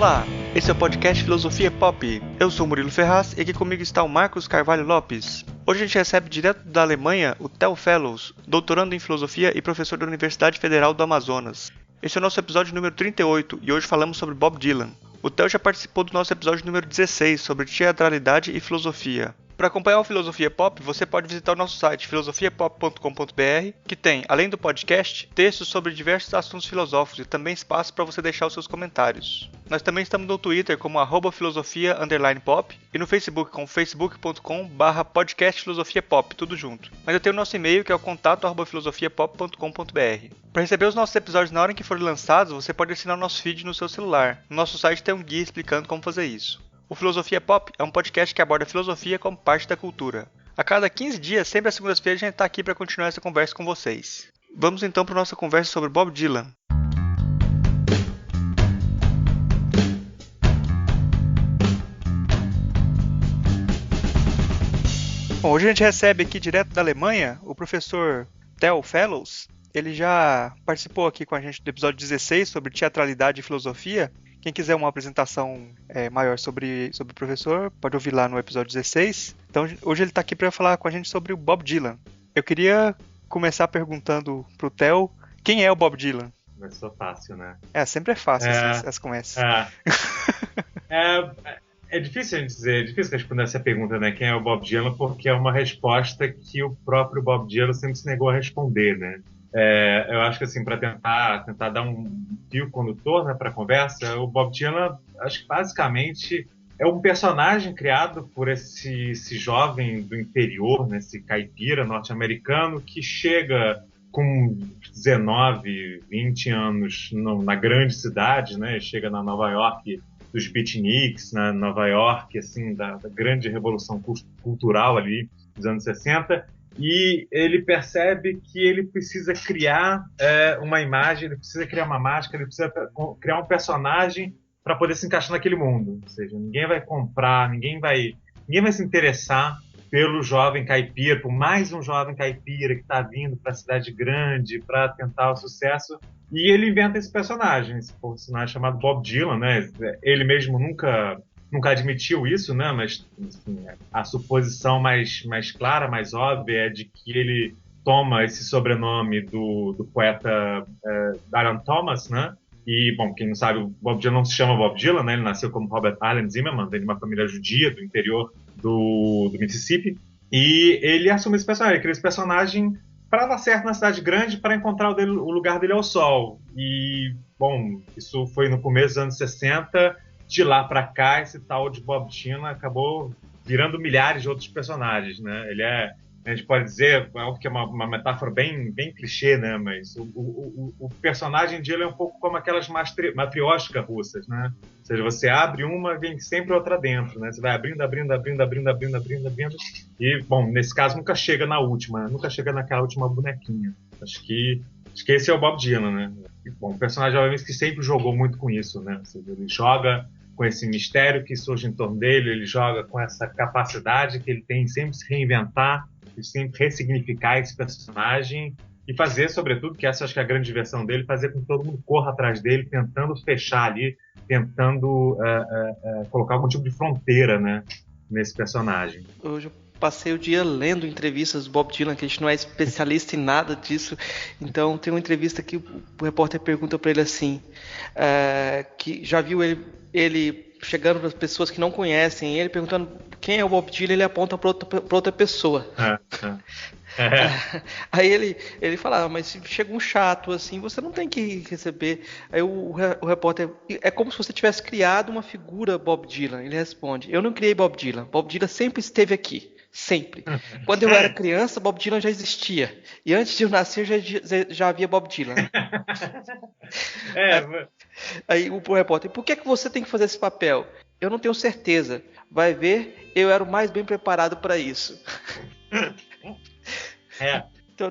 Olá, esse é o podcast Filosofia Pop. Eu sou o Murilo Ferraz e aqui comigo está o Marcos Carvalho Lopes. Hoje a gente recebe direto da Alemanha o Theo Fellows, doutorando em Filosofia e professor da Universidade Federal do Amazonas. Esse é o nosso episódio número 38 e hoje falamos sobre Bob Dylan. O Theo já participou do nosso episódio número 16 sobre teatralidade e filosofia. Para acompanhar o Filosofia Pop, você pode visitar o nosso site filosofiapop.com.br, que tem, além do podcast, textos sobre diversos assuntos filosóficos e também espaço para você deixar os seus comentários. Nós também estamos no Twitter como @filosofia_pop e no Facebook com facebook.com/podcastfilosofiapop, tudo junto. Mas eu tenho o nosso e-mail que é o contato@filosofiapop.com.br. Para receber os nossos episódios na hora em que forem lançados, você pode assinar o nosso feed no seu celular. No nosso site tem um guia explicando como fazer isso. O Filosofia Pop é um podcast que aborda a filosofia como parte da cultura. A cada 15 dias, sempre às segundas-feiras, a gente está aqui para continuar essa conversa com vocês. Vamos então para a nossa conversa sobre Bob Dylan. Bom, hoje a gente recebe aqui direto da Alemanha o professor Theo Fellows. Ele já participou aqui com a gente do episódio 16 sobre teatralidade e filosofia. Quem quiser uma apresentação maior sobre o professor, pode ouvir lá no episódio 16. Então, hoje ele está aqui para falar com a gente sobre o Bob Dylan. Eu queria começar perguntando para o Theo, quem é o Bob Dylan? Começou fácil, né? Sempre é fácil as começas. É difícil a gente dizer, é difícil responder essa pergunta, né? Quem é o Bob Dylan, porque é uma resposta que o próprio Bob Dylan sempre se negou a responder, né? Eu acho que assim, para tentar dar um fio condutor, né, para a conversa, o Bob Dylan, acho que basicamente é um personagem criado por esse jovem do interior, né, esse caipira norte-americano que chega com 19, 20 anos na grande cidade, né, chega na Nova York dos beatniks, na Nova York assim, da grande revolução cultural ali dos anos 60. E ele percebe que ele precisa criar uma imagem, ele precisa criar uma máscara, ele precisa criar um personagem para poder se encaixar naquele mundo. Ou seja, ninguém vai comprar, ninguém vai se interessar pelo jovem caipira, por mais um jovem caipira que está vindo para a cidade grande para tentar o sucesso. E ele inventa esse personagem chamado Bob Dylan, né? Ele mesmo nunca admitiu isso, né? Mas enfim, a suposição mais clara, mais óbvia é de que ele toma esse sobrenome do poeta Dylan Thomas, né? E, bom, quem não sabe, o Bob Dylan não se chama Bob Dylan, né? Ele nasceu como Robert Allen Zimmerman, de uma família judia do interior do Mississippi. E ele assume esse personagem, ele cria esse personagem para dar certo na cidade grande, para encontrar o lugar dele ao sol. E, bom, isso foi no começo dos anos 60. De lá para cá, esse tal de Bob Dylan acabou virando milhares de outros personagens, né? A gente pode dizer, que é uma metáfora bem clichê, né? Mas o personagem dele é um pouco como aquelas matriósticas russas, né? Ou seja, você abre uma, vem sempre outra dentro, né? Você vai abrindo, e, bom, nesse caso nunca chega na última, nunca chega naquela última bonequinha. Acho que esse é o Bob Dylan, né? E, bom, um personagem, obviamente, que sempre jogou muito com isso, né? Ou seja, ele joga com esse mistério que surge em torno dele, ele joga com essa capacidade que ele tem de sempre se reinventar, de sempre ressignificar esse personagem e fazer, sobretudo, que essa acho que é a grande diversão dele, fazer com que todo mundo corra atrás dele, tentando fechar ali, tentando colocar algum tipo de fronteira, né, nesse personagem. Hoje eu passei o dia lendo entrevistas do Bob Dylan, que a gente não é especialista em nada disso. Então tem uma entrevista que o repórter pergunta para ele assim, que já viu ele chegando para as pessoas que não conhecem ele, perguntando quem é o Bob Dylan, ele aponta para outra pessoa. Aí ele fala, mas se chega um chato assim, você não tem que receber. Aí o repórter, é como se você tivesse criado uma figura Bob Dylan. Ele responde, eu não criei Bob Dylan, Bob Dylan sempre esteve aqui. Sempre. Quando eu era criança, Bob Dylan já existia. E antes de eu nascer, já havia Bob Dylan. Aí o repórter, por que você tem que fazer esse papel? Eu não tenho certeza. Vai ver, eu era o mais bem preparado para isso. Então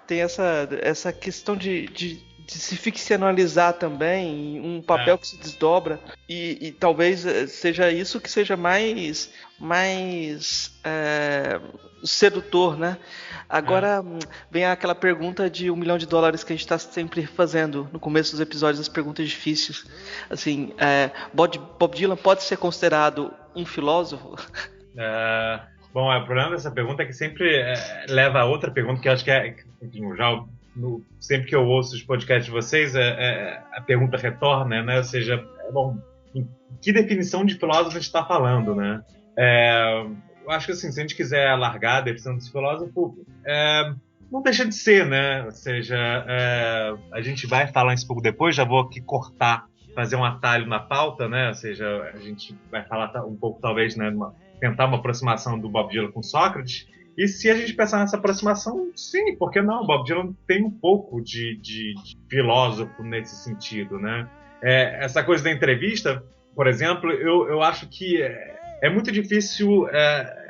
tem essa questão de de se ficcionalizar também, um papel que se desdobra, e talvez seja isso que seja mais sedutor, né? Agora vem aquela pergunta de $1 milhão que a gente está sempre fazendo no começo dos episódios, as perguntas difíceis. Assim, Bob Dylan pode ser considerado um filósofo? Bom, o problema dessa pergunta é que sempre leva a outra pergunta, que eu acho que enfim, sempre que eu ouço os podcasts de vocês, a pergunta retorna, né? Ou seja, em que definição de filósofo a gente está falando, né? Eu acho que assim, se a gente quiser alargar a definição de filósofo, não deixa de ser, né? Ou seja, a gente vai falar isso um pouco depois, já vou aqui fazer um atalho na pauta, né? Ou seja, a gente vai falar um pouco, talvez, né, tentar uma aproximação do Bob Dylan com Sócrates. E se a gente pensar nessa aproximação, sim, por que não? O Bob Dylan tem um pouco de filósofo nesse sentido, né? Essa coisa da entrevista, por exemplo, eu acho que é muito difícil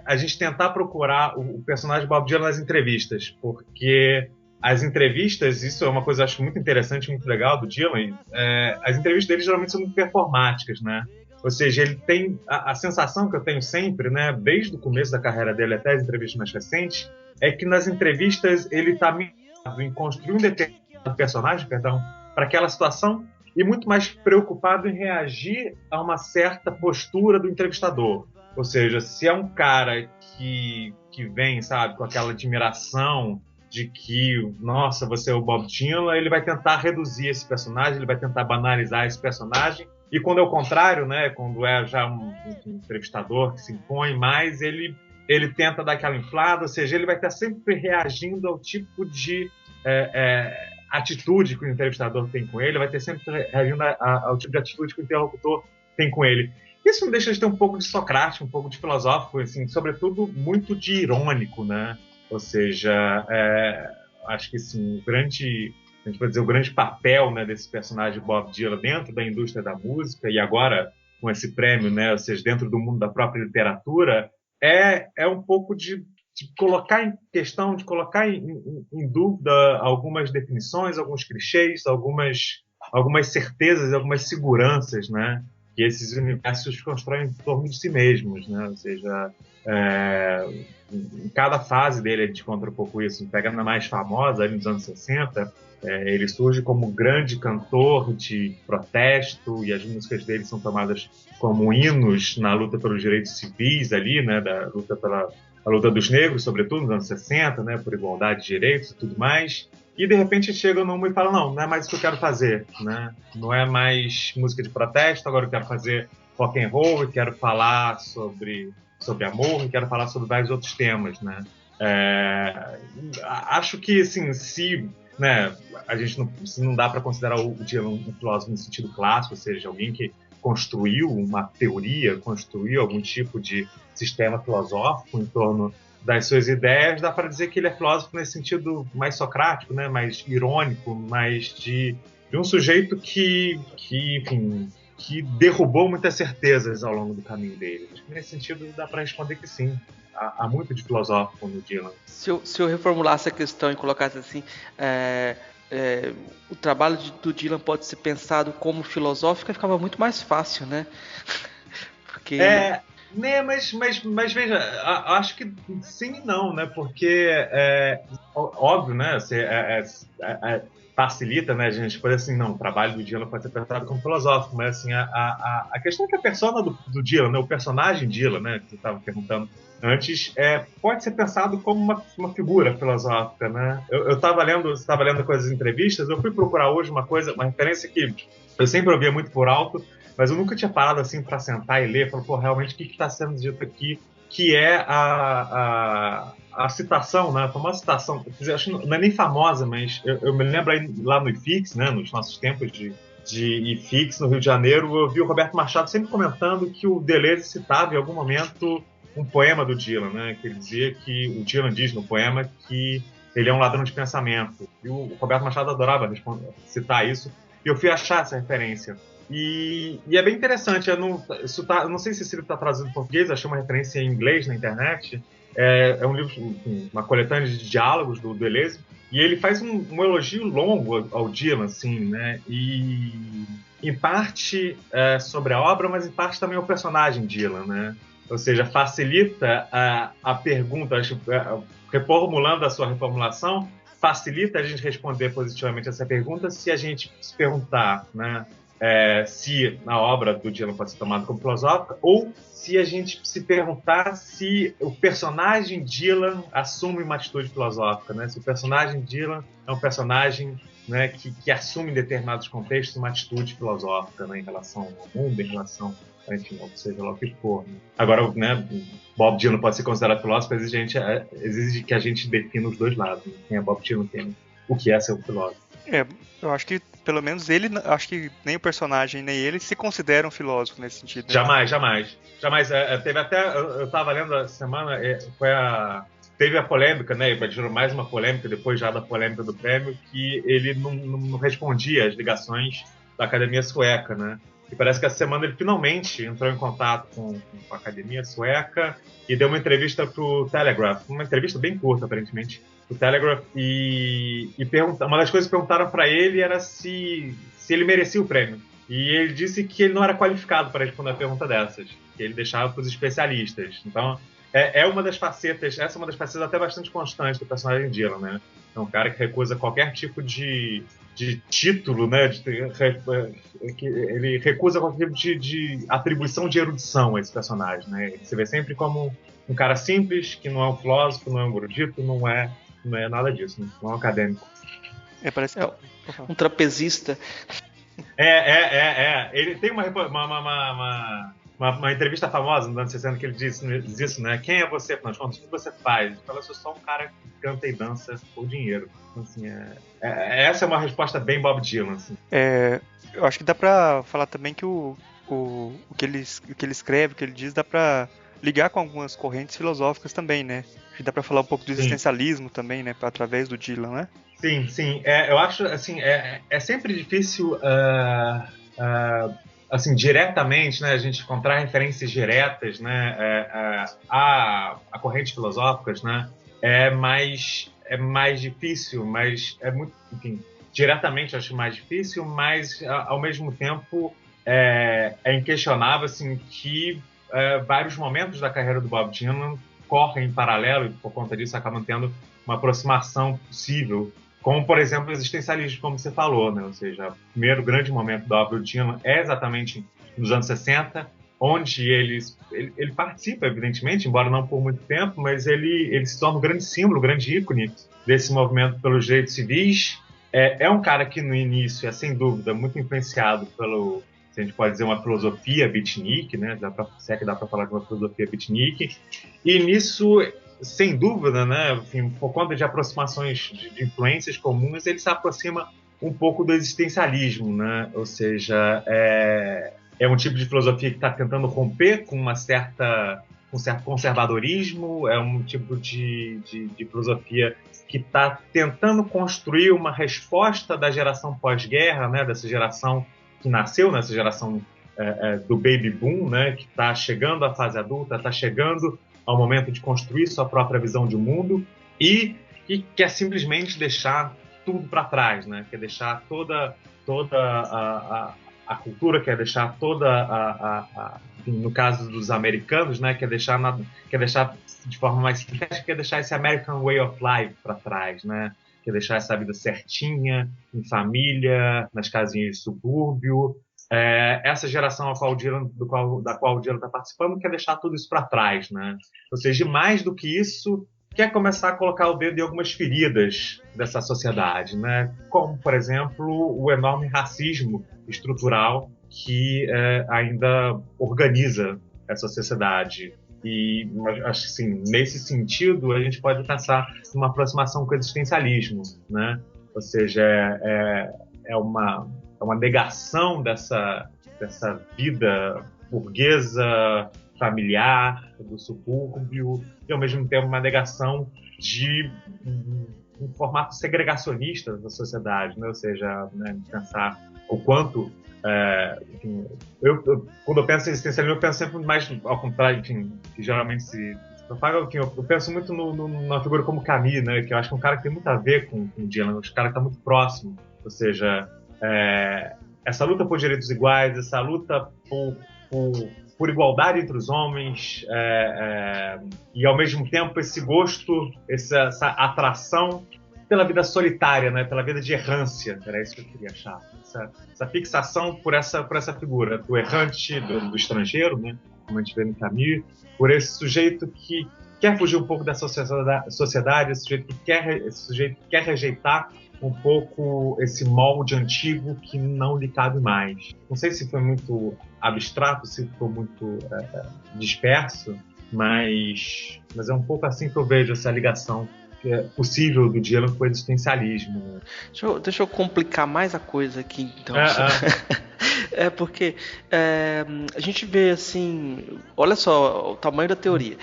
a gente tentar procurar o personagem Bob Dylan nas entrevistas, porque as entrevistas, isso é uma coisa acho muito interessante, muito legal do Dylan, as entrevistas dele geralmente são muito performáticas, né? Ou seja, ele tem a sensação que eu tenho sempre, né, desde o começo da carreira dele até as entrevistas mais recentes, é que nas entrevistas ele está em construir um determinado personagem, para aquela situação, e muito mais preocupado em reagir a uma certa postura do entrevistador. Ou seja, se é um cara que vem, sabe, com aquela admiração de que, nossa, você é o Bob Dylan, ele vai tentar reduzir esse personagem, ele vai tentar banalizar esse personagem. E quando é o contrário, né, quando é já um entrevistador que se impõe mais, ele tenta dar aquela inflada, ou seja, ele vai estar sempre reagindo ao tipo de atitude que o entrevistador tem com ele, vai ter sempre reagindo ao tipo de atitude que o interlocutor tem com ele. Isso não deixa de ter um pouco de socrático, um pouco de filosófico, assim, sobretudo muito de irônico, né? Ou seja, acho que assim, a gente pode dizer, o grande papel, né, desse personagem Bob Dylan dentro da indústria da música e agora com esse prêmio, né, ou seja, dentro do mundo da própria literatura, é um pouco de colocar em questão, de colocar em dúvida algumas definições, alguns clichês, algumas certezas, algumas seguranças, né, que esses universos constroem em torno de si mesmos, né, ou seja, em cada fase dele a gente encontra um pouco isso. Pegando a mais famosa, ali nos anos 60, ele surge como grande cantor de protesto e as músicas dele são tomadas como hinos na luta pelos direitos civis ali, né, da luta a luta dos negros, sobretudo nos anos 60, né, por igualdade de direitos e tudo mais. E de repente chega numa e fala, não é mais isso que eu quero fazer, né? Não é mais música de protesto, agora eu quero fazer rock and roll, eu quero falar sobre amor, eu quero falar sobre vários outros temas, né? Acho que, assim, né, a gente não dá para considerar o Dylan um filósofo no sentido clássico, ou seja, alguém que construiu uma teoria, construiu algum tipo de sistema filosófico em torno das suas ideias, dá para dizer que ele é filósofo nesse sentido mais socrático, né, mais irônico, mais de um sujeito que derrubou muitas certezas ao longo do caminho dele. Acho que nesse sentido dá para responder que sim. Há muito de filosófico no Dylan. Se eu reformulasse a questão e colocasse assim, o trabalho do Dylan pode ser pensado como filosófico, ficava muito mais fácil, né? Porque... Né, mas veja, acho que sim e não, né? Porque óbvio, né? Facilita, né, a gente poder assim, não, o trabalho do Dylan pode ser pensado como filosófico, mas assim, a questão é que a persona do Dylan, né, o personagem Dylan, né, que você estava perguntando antes, pode ser pensado como uma figura filosófica, né? Eu estava lendo coisas, entrevistas, eu fui procurar hoje uma referência que eu sempre ouvia muito por alto, mas eu nunca tinha parado assim para sentar e ler, falar, pô, realmente o que está sendo dito aqui, que é a citação, né? A famosa citação, acho que não é nem famosa, mas eu me lembro aí lá no IFIX, né? Nos nossos tempos de IFIX no Rio de Janeiro, eu vi o Roberto Machado sempre comentando que o Deleuze citava em algum momento um poema do Dylan, né? Que ele dizia que o Dylan diz no poema que ele é um ladrão de pensamento. E o Roberto Machado adorava citar isso. E eu fui achar essa referência. E é bem interessante. Eu não sei se esse livro está traduzido em português, achei uma referência em inglês na internet. É um livro, uma coletânea de diálogos do Deleuze. E ele faz um elogio longo ao Dylan, assim, né? E em parte sobre a obra, mas em parte também o personagem Dylan, né? Ou seja, facilita a pergunta, acho, reformulando a sua reformulação, facilita a gente responder positivamente essa pergunta se a gente se perguntar, né? Se a obra do Dylan pode ser tomada como filosófica, ou se a gente se perguntar se o personagem Dylan assume uma atitude filosófica, né? Se o personagem Dylan é um personagem, né, que assume em determinados contextos uma atitude filosófica, né, em relação ao mundo, em relação, enfim, ou seja lá o que for. Né? Agora, né, Bob Dylan pode ser considerado filósofo, exige que a gente defina os dois lados. Né? Quem é Bob Dylan, o que é ser um filósofo. Eu acho que, pelo menos ele, acho que nem o personagem nem ele se consideram filósofos nesse sentido. Né? Jamais. Teve até, eu estava lendo essa semana, teve a polêmica, né? Mais uma polêmica, depois já da polêmica do prêmio, que ele não respondia às ligações da Academia Sueca, né? E parece que essa semana ele finalmente entrou em contato com a Academia Sueca e deu uma entrevista para o Telegraph, uma entrevista bem curta, aparentemente, o Telegraph, e uma das coisas que perguntaram para ele era se ele merecia o prêmio. E ele disse que ele não era qualificado para responder a pergunta dessas, que ele deixava para os especialistas. Então, essa é uma das facetas até bastante constantes do personagem Dylan, né? É um cara que recusa qualquer tipo de título, né? Ele recusa qualquer tipo de atribuição de erudição a esse personagem, né? Ele se vê sempre como um cara simples, que não é um filósofo, não é um erudito, não é nada disso, né? Não é um acadêmico. Parece que é um trapezista. Ele tem uma entrevista famosa nos anos 60 que ele diz isso, né? Quem é você, afinal de contas? O que você faz? Ele fala, eu sou só um cara que canta e dança por dinheiro. Então, assim, essa é uma resposta bem Bob Dylan. Assim. Eu acho que dá pra falar também que o que ele escreve, o que ele diz, dá pra ligar com algumas correntes filosóficas também, né? Acho que dá pra falar um pouco do existencialismo também, né? Através do Dylan, né? Sim. Eu acho, assim, é sempre difícil... assim, diretamente, né, a gente encontrar referências diretas, né, a correntes filosóficas, né, é mais difícil, mas é muito, enfim, diretamente eu acho mais difícil, mas ao mesmo tempo é inquestionável, assim, que vários momentos da carreira do Bob Dylan correm em paralelo e por conta disso acabam tendo uma aproximação possível. Como, por exemplo, o existencialismo, como você falou, né? Ou seja, o primeiro grande momento da obra do Dylan é exatamente nos anos 60, onde ele participa, evidentemente, embora não por muito tempo, mas ele se torna um grande símbolo, um grande ícone desse movimento pelos direitos civis. É um cara que, no início, é sem dúvida muito influenciado pelo, se a gente pode dizer, uma filosofia beatnik, né? Se é que dá para falar de uma filosofia beatnik. E nisso... sem dúvida, né, enfim, por conta de aproximações de influências comuns, ele se aproxima um pouco do existencialismo, né? Ou seja, é um tipo de filosofia que está tentando romper com um certo conservadorismo, é um tipo de filosofia que está tentando construir uma resposta da geração pós-guerra, né, dessa geração que nasceu, nessa geração do baby boom, né, que está chegando à fase adulta, está chegando ao momento de construir sua própria visão de mundo e quer simplesmente deixar tudo para trás, né? Quer deixar toda a cultura, quer deixar no caso dos americanos, né? Quer deixar de forma mais sintética, quer deixar esse American Way of Life para trás, né? Quer deixar essa vida certinha, em família, nas casinhas de subúrbio. Essa geração da qual o Dylan está participando quer deixar tudo isso para trás, né? Ou seja, mais do que isso, quer começar a colocar o dedo em algumas feridas dessa sociedade, né? Como, por exemplo, o enorme racismo estrutural que ainda organiza essa sociedade. E acho que, assim, nesse sentido, a gente pode pensar numa aproximação com o existencialismo, né? Ou seja, é uma negação dessa vida burguesa, familiar, do subúrbio, e ao mesmo tempo uma negação de um formato segregacionista da sociedade, né? Ou seja, né, pensar o quanto... enfim, quando eu penso em existencialismo, eu penso sempre mais ao contrário, enfim, que geralmente se Eu penso muito numa figura como Camus, né? Que eu acho que é um cara que tem muito a ver com o Dylan, um cara que está muito próximo. Ou seja, essa luta por direitos iguais, essa luta por igualdade entre os homens, e ao mesmo tempo esse gosto, essa atração pela vida solitária, né? Pela vida de errância, era isso que eu queria achar. Essa fixação por essa figura do errante, do estrangeiro, né? Como a gente vê no Camus, por esse sujeito que quer fugir um pouco da sociedade, esse sujeito que quer rejeitar um pouco esse molde antigo que não lhe cabe mais. Não sei se foi muito abstrato, se ficou muito disperso, mas é um pouco assim que eu vejo essa ligação possível do Dylan com o existencialismo. Né? Deixa eu complicar mais a coisa aqui, então. Porque a gente vê assim, olha só o tamanho da teoria.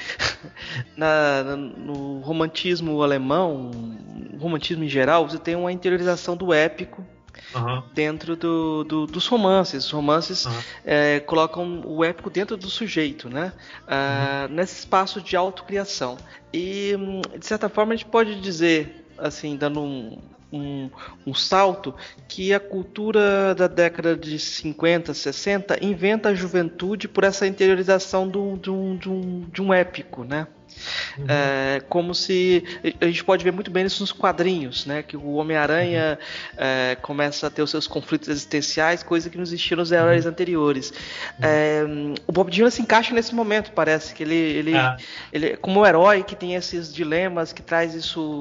No romantismo alemão, no romantismo em geral, você tem uma interiorização do épico dentro dos romances. Os romances colocam o épico dentro do sujeito, né? Nesse espaço de autocriação. E, de certa forma, a gente pode dizer, assim, dando um salto, que a cultura da década de 50, 60 inventa a juventude por essa interiorização de um épico, né? Como se a gente pode ver muito bem isso nos quadrinhos, né? Que o Homem-Aranha começa a ter os seus conflitos existenciais, coisa que não existia nos heróis anteriores. O Bob Dylan se encaixa nesse momento, parece que ele como um herói que tem esses dilemas, que traz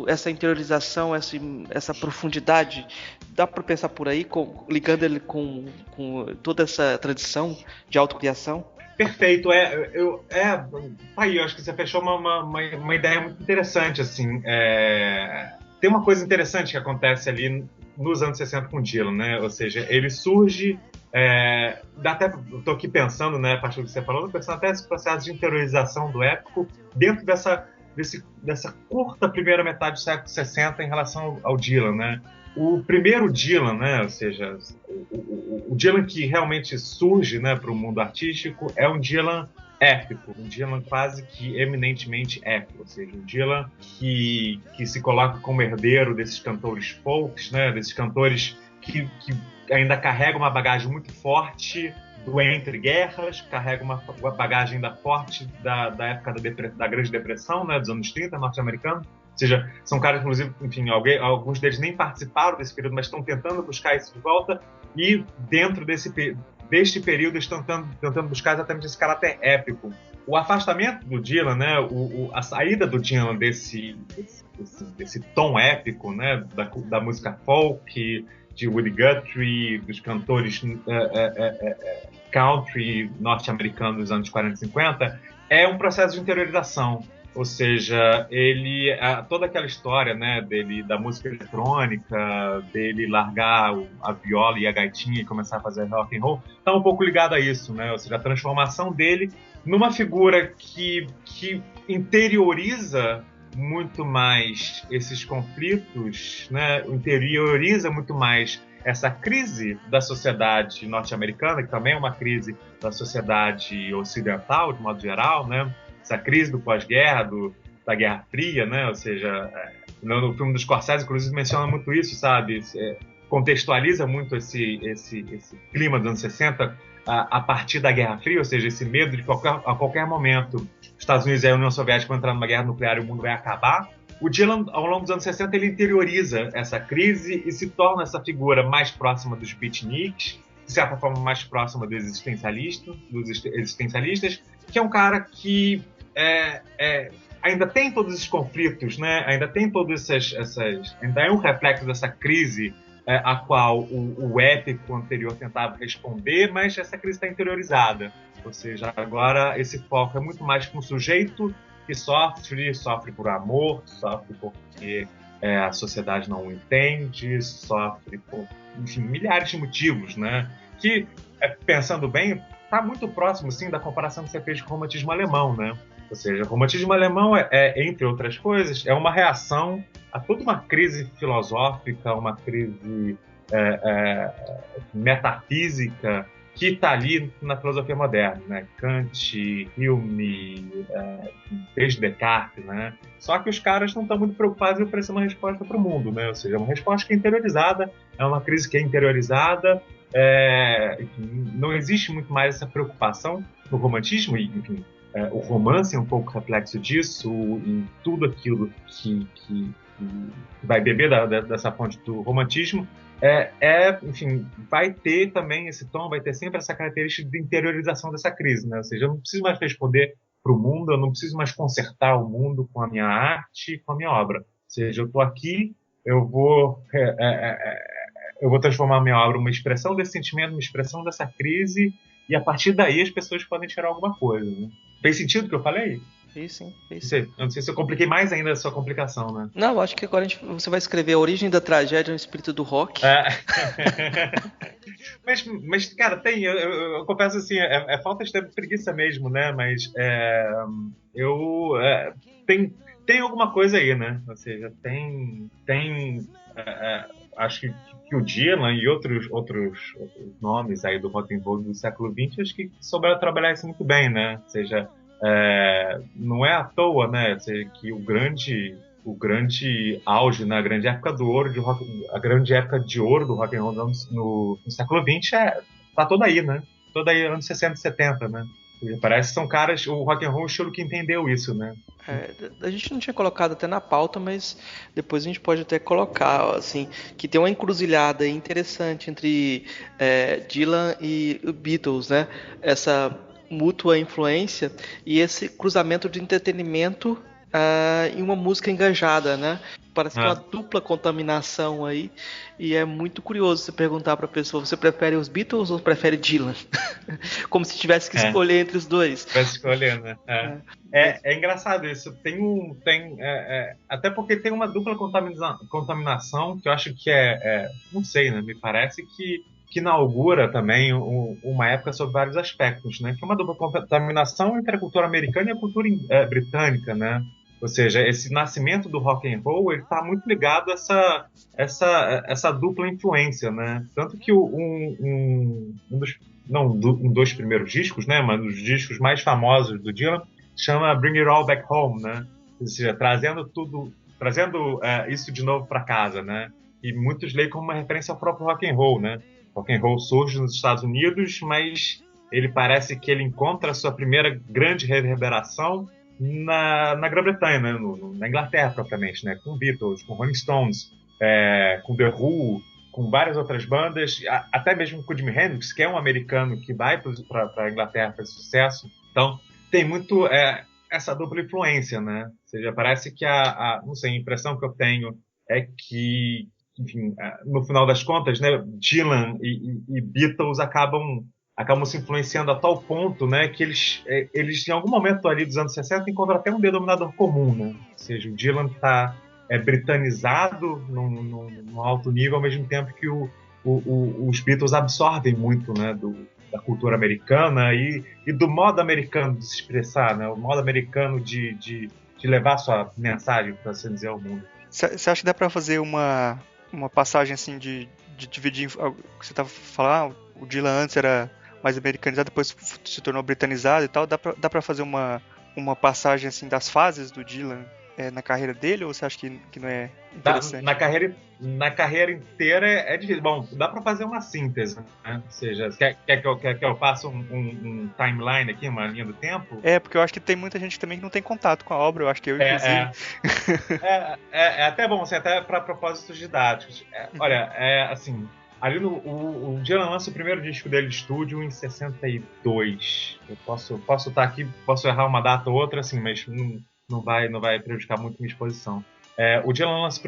essa interiorização, essa profundidade. Dá para pensar por aí, ligando ele com toda essa tradição de autocriação? Perfeito, aí, eu acho que você fechou uma ideia muito interessante, assim, tem uma coisa interessante que acontece ali nos anos 60 com o Dylan, né, ou seja, ele surge, eu tô aqui pensando, né, a partir do que você falou, pensando até esse processo de interiorização do épico dentro dessa curta primeira metade do século 60 em relação ao Dylan, né. O primeiro Dylan, né, ou seja, o Dylan que realmente surge, né, para o mundo artístico é um Dylan épico, um Dylan quase que eminentemente épico, ou seja, um Dylan que se coloca como herdeiro desses cantores folks, né, desses cantores que ainda carregam uma bagagem muito forte do entre guerras, carrega uma bagagem ainda forte da época da Grande Depressão, né, dos anos 30, norte-americano. Ou seja, são caras, inclusive, enfim, alguns deles nem participaram desse período, mas estão tentando buscar isso de volta, e dentro deste período estão tentando buscar exatamente esse caráter épico. O afastamento do Dylan, né, a saída do Dylan desse tom épico, né, da música folk, de Woody Guthrie, dos cantores country norte-americanos dos anos 40 e 50, é um processo de interiorização. Ou seja, toda aquela história, né, dele, da música eletrônica, dele largar a viola e a gaitinha e começar a fazer rock and roll, está um pouco ligado a isso, né? Ou seja, a transformação dele numa figura que interioriza muito mais esses conflitos, né? Interioriza muito mais essa crise da sociedade norte-americana, que também é uma crise da sociedade ocidental, de modo geral, né? Essa crise do pós-guerra, da Guerra Fria, né? Ou seja, no filme dos Scorsese, inclusive, menciona muito isso, sabe? Contextualiza muito esse clima dos anos 60 a partir da Guerra Fria, ou seja, esse medo de a qualquer momento os Estados Unidos e a União Soviética vão entrar numa guerra nuclear e o mundo vai acabar. O Dylan, ao longo dos anos 60, ele interioriza essa crise e se torna essa figura mais próxima dos beatniks, de certa forma mais próxima dos existencialistas, que é um cara que ainda tem todos esses conflitos, né? Ainda tem todas ainda é um reflexo dessa crise a qual o épico anterior tentava responder, mas essa crise está interiorizada. Ou seja, agora esse foco é muito mais com o sujeito que sofre por amor, sofre porque a sociedade não o entende, sofre por, enfim, milhares de motivos, né? Que, pensando bem, está muito próximo, sim, da comparação que você fez com o romantismo alemão, né? Ou seja, o romantismo alemão entre outras coisas, é uma reação a toda uma crise filosófica, uma crise metafísica que está ali na filosofia moderna, né? Kant, Hume, desde Descartes, né? Só que os caras não estão muito preocupados em oferecer uma resposta para o mundo, né? Ou seja, uma resposta que é interiorizada, é uma crise que é interiorizada, enfim, não existe muito mais essa preocupação no romantismo, e, enfim, o romance é um pouco reflexo disso, em tudo aquilo que vai beber dessa fonte do romantismo, enfim, vai ter também esse tom, vai ter sempre essa característica de interiorização dessa crise, né? Ou seja, eu não preciso mais responder para o mundo, eu não preciso mais consertar o mundo com a minha arte, com a minha obra. Ou seja, eu estou aqui, eu vou transformar a minha obra uma expressão desse sentimento, uma expressão dessa crise, e a partir daí as pessoas podem tirar alguma coisa, né? Fez sentido o que eu falei? Sim. Eu não sei se eu compliquei mais ainda a sua complicação, né? Não, acho que agora você vai escrever A Origem da Tragédia no Espírito do Rock. Mas, cara, eu confesso assim, falta de preguiça mesmo, né? Mas tem alguma coisa aí, né? Ou seja, acho que o Dylan e outros nomes aí do rock and roll do século XX, acho que souberam trabalhar isso muito bem, né? Ou seja, não é à toa, né? Ou seja, que o grande auge, né? A grande época do ouro a grande época de ouro do rock and roll no século XX tá toda aí, né? Toda aí, anos 60 e 70, né? Parece que são caras, o rock and roll, o estilo que entendeu isso, né? A gente não tinha colocado até na pauta, mas depois a gente pode até colocar, assim, que tem uma encruzilhada interessante entre Dylan e Beatles, né? Essa mútua influência e esse cruzamento de entretenimento em uma música engajada, né? Parece que é uma dupla contaminação aí, e é muito curioso você perguntar para a pessoa: você prefere os Beatles ou prefere Dylan? Como se tivesse que escolher entre os dois. Vai escolher, né? É engraçado isso. Até porque tem uma dupla contaminação que eu acho que não sei, né? Me parece que inaugura também uma época sob vários aspectos, né? Que é uma dupla contaminação entre a cultura americana e a cultura britânica, né? Ou seja, esse nascimento do rock and roll ele está muito ligado a essa dupla influência, né? Tanto que um dos primeiros discos, né? Mas um dos discos mais famosos do Dylan chama Bring It All Back Home, né? Ou seja, trazendo isso de novo para casa, né? E muitos leem como uma referência ao próprio rock and roll, né? Rock and roll surge nos Estados Unidos, mas ele parece que ele encontra a sua primeira grande reverberação na Grã-Bretanha, né? Na Inglaterra propriamente, né? Com Beatles, com Rolling Stones, com The Who, com várias outras bandas, até mesmo com o Jimi Hendrix, que é um americano que vai para a Inglaterra fazer sucesso. Então tem muito essa dupla influência, né? Ou seja, parece que não sei, a impressão que eu tenho é que, enfim, no final das contas, né, Dylan e Beatles acabam se influenciando a tal ponto, né, que eles em algum momento ali dos anos 60 encontram até um denominador comum, né? Ou seja, o Dylan está britanizado num alto nível, ao mesmo tempo que os Beatles absorvem muito, né, da cultura americana e do modo americano de se expressar, né, o modo americano de levar sua mensagem, para assim dizer, ao mundo. Você acha que dá para fazer uma passagem assim de dividir, que você estava falando, o Dylan antes era mais americanizado, depois se tornou britanizado e tal, dá para fazer uma passagem assim das fases do Dylan na carreira dele, ou você acha que não é interessante? Na carreira inteira é difícil. Bom, dá para fazer uma síntese, né? Ou seja, quer que eu faça um timeline aqui, uma linha do tempo? Porque eu acho que tem muita gente também que não tem contato com a obra, eu acho que eu, inclusive. É até bom, assim, até para propósitos didáticos. Olha, assim, ali o Dylan lança o primeiro disco dele de estúdio em 62. Eu posso estar aqui, posso errar uma data ou outra, assim, mas não vai prejudicar muito minha exposição. O Dylan lança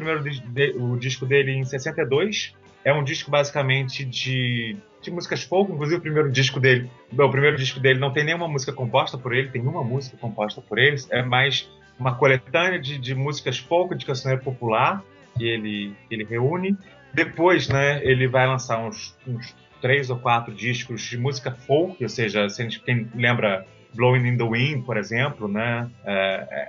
o disco dele em 62. É um disco basicamente de músicas folk. Inclusive o primeiro disco dele não tem nenhuma música composta por ele, tem uma música composta por ele. É mais uma coletânea de músicas folk, de cancioneiro popular, que ele reúne. Depois, né, ele vai lançar uns 3 ou 4 discos de música folk, ou seja, quem lembra Blowing in the Wind, por exemplo, né?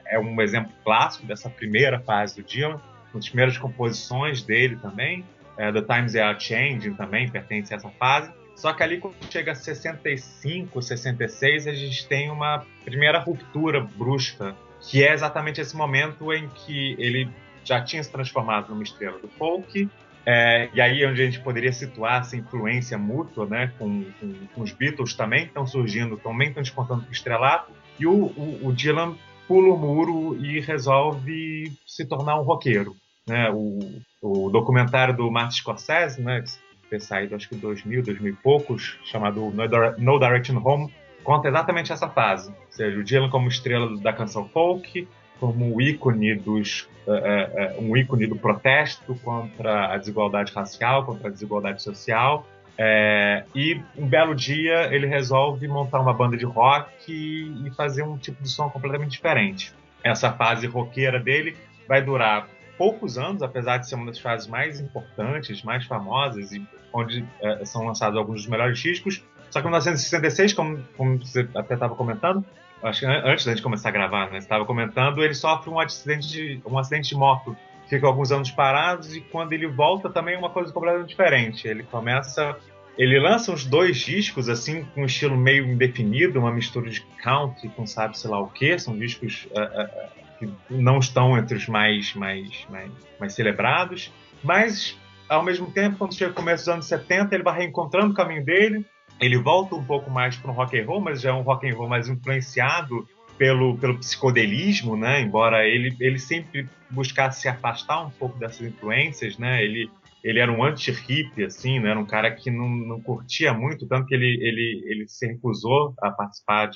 É um exemplo clássico dessa primeira fase do Dylan, uma das primeiras composições dele também. The Times They Are Changing também pertence a essa fase. Só que ali, quando chega a 65, 66, a gente tem uma primeira ruptura brusca, que é exatamente esse momento em que ele já tinha se transformado numa estrela do folk, e aí é onde a gente poderia situar essa influência mútua, né, com os Beatles também, que estão surgindo, também estão despontando para o estrelato, e o Dylan pula o muro e resolve se tornar um roqueiro. Né? O documentário do Martin Scorsese, né, ter saído acho que 2000 e poucos, chamado No Direction Home, conta exatamente essa fase. Ou seja, o Dylan como estrela da canção folk, como um ícone do protesto contra a desigualdade racial, contra a desigualdade social. E um belo dia ele resolve montar uma banda de rock e fazer um tipo de som completamente diferente. Essa fase roqueira dele vai durar poucos anos, apesar de ser uma das fases mais importantes, mais famosas, e onde são lançados alguns dos melhores discos. Só que em 1966, como você até estava comentando, acho que antes da gente começar a gravar, né, você estava comentando, ele sofre um acidente de moto. Fica alguns anos parados e quando ele volta também é uma coisa completamente diferente. Ele lança uns 2 discos assim com um estilo meio indefinido, uma mistura de country com sabe-se lá o quê. São discos que não estão entre os mais celebrados, mas ao mesmo tempo, quando chega o começo dos anos 70, ele vai reencontrando o caminho dele. Ele volta um pouco mais para um rock and roll, mas já é um rock and roll mais influenciado pelo psicodelismo, né? Embora ele sempre buscasse se afastar um pouco dessas influências, né? Ele era um anti-hippie, assim, né? Era um cara que não curtia muito, tanto que ele se recusou a participar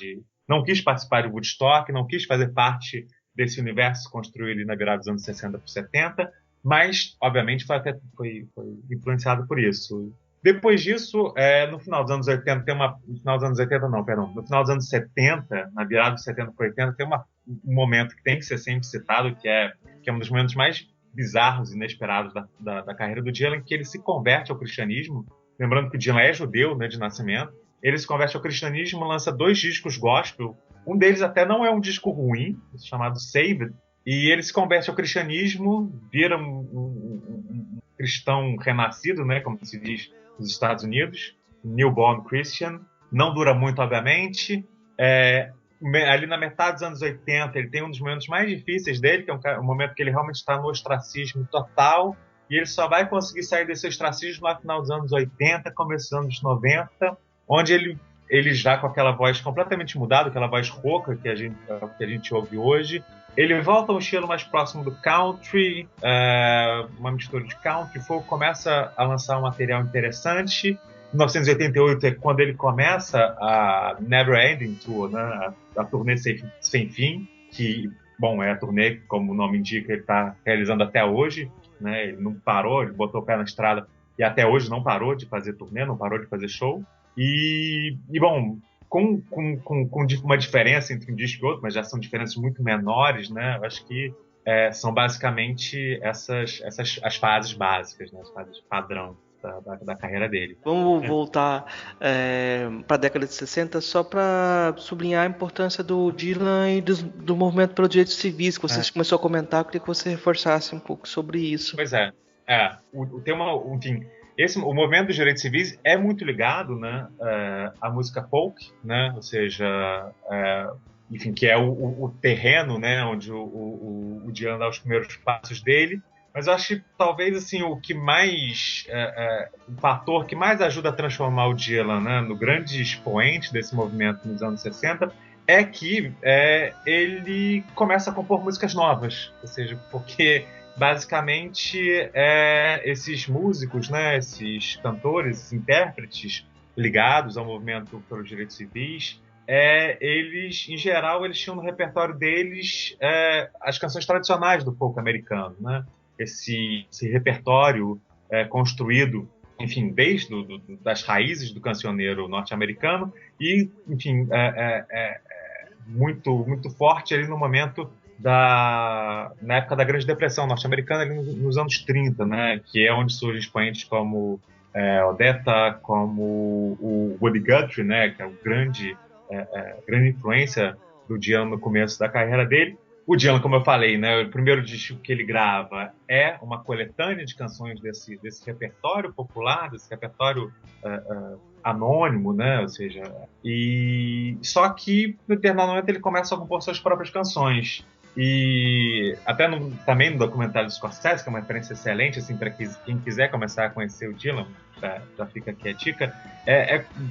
não quis participar de Woodstock, não quis fazer parte desse universo construído na virada dos anos 60 para 70, mas, obviamente, foi influenciado por isso. Depois disso, no final dos anos 80, no final dos anos 70, na virada dos 70 para 80, tem um momento que tem que ser sempre citado, que é um dos momentos mais bizarros e inesperados da carreira do Dylan, que ele se converte ao cristianismo. Lembrando que o Dylan é judeu, né, de nascimento. Ele se converte ao cristianismo, lança 2 discos gospel. Um deles até não é um disco ruim, chamado Saved, e ele se converte ao cristianismo, vira um cristão renascido, né, como se diz nos Estados Unidos, newborn Christian. Não dura muito, obviamente. Ali na metade dos anos 80, ele tem um dos momentos mais difíceis dele, que é um momento que ele realmente está no ostracismo total, e ele só vai conseguir sair desse ostracismo no final dos anos 80, começo dos anos 90, onde ele já com aquela voz completamente mudada, aquela voz rouca que a gente ouve hoje. Ele volta a um estilo mais próximo do country, uma mistura de country folk, começa a lançar um material interessante. Em 1988 é quando ele começa a Never Ending Tour, né? a turnê sem fim, que, bom, é a turnê, como o nome indica, ele está realizando até hoje. Né? Ele não parou, ele botou o pé na estrada e até hoje não parou de fazer turnê, não parou de fazer show. E bom, com uma diferença entre um disco e outro, mas já são diferenças muito menores, né? Eu acho que são basicamente as fases básicas, né? As fases padrão da carreira dele. Vamos voltar para a década de 60 só para sublinhar a importância do Dylan e do movimento pelos direitos civis, que você começou a comentar. Eu queria que você reforçasse um pouco sobre isso. Pois é. O tema, enfim, o movimento dos direitos civis é muito ligado, né, à música folk, né, ou seja, enfim, que é o terreno, né, onde o Dylan dá os primeiros passos dele. Mas eu acho que talvez assim, o fator que mais ajuda a transformar o Dylan, né, no grande expoente desse movimento nos anos 60 é que ele começa a compor músicas novas, ou seja, porque basicamente esses músicos, né, esses cantores, esses intérpretes ligados ao movimento pelos direitos civis, eles, em geral, eles tinham no repertório deles as canções tradicionais do folk americano, né? Esse repertório construído, enfim, desde das raízes do cancioneiro norte-americano e, enfim, muito, muito forte ali no momento na época da Grande Depressão norte-americana, ali nos anos 30, né, que é onde surgem expoentes como Odetta, como o Woody Guthrie, né, que é o grande influência do Dylan no começo da carreira dele. O Dylan, como eu falei, né, o primeiro disco que ele grava é uma coletânea de canções desse repertório popular, desse repertório anônimo, né, ou seja, e só que no determinado momento ele começa a compor suas próprias canções. E até também no documentário do Scorsese, que é uma referência excelente, assim, para quem quiser começar a conhecer o Dylan, já fica aqui a dica,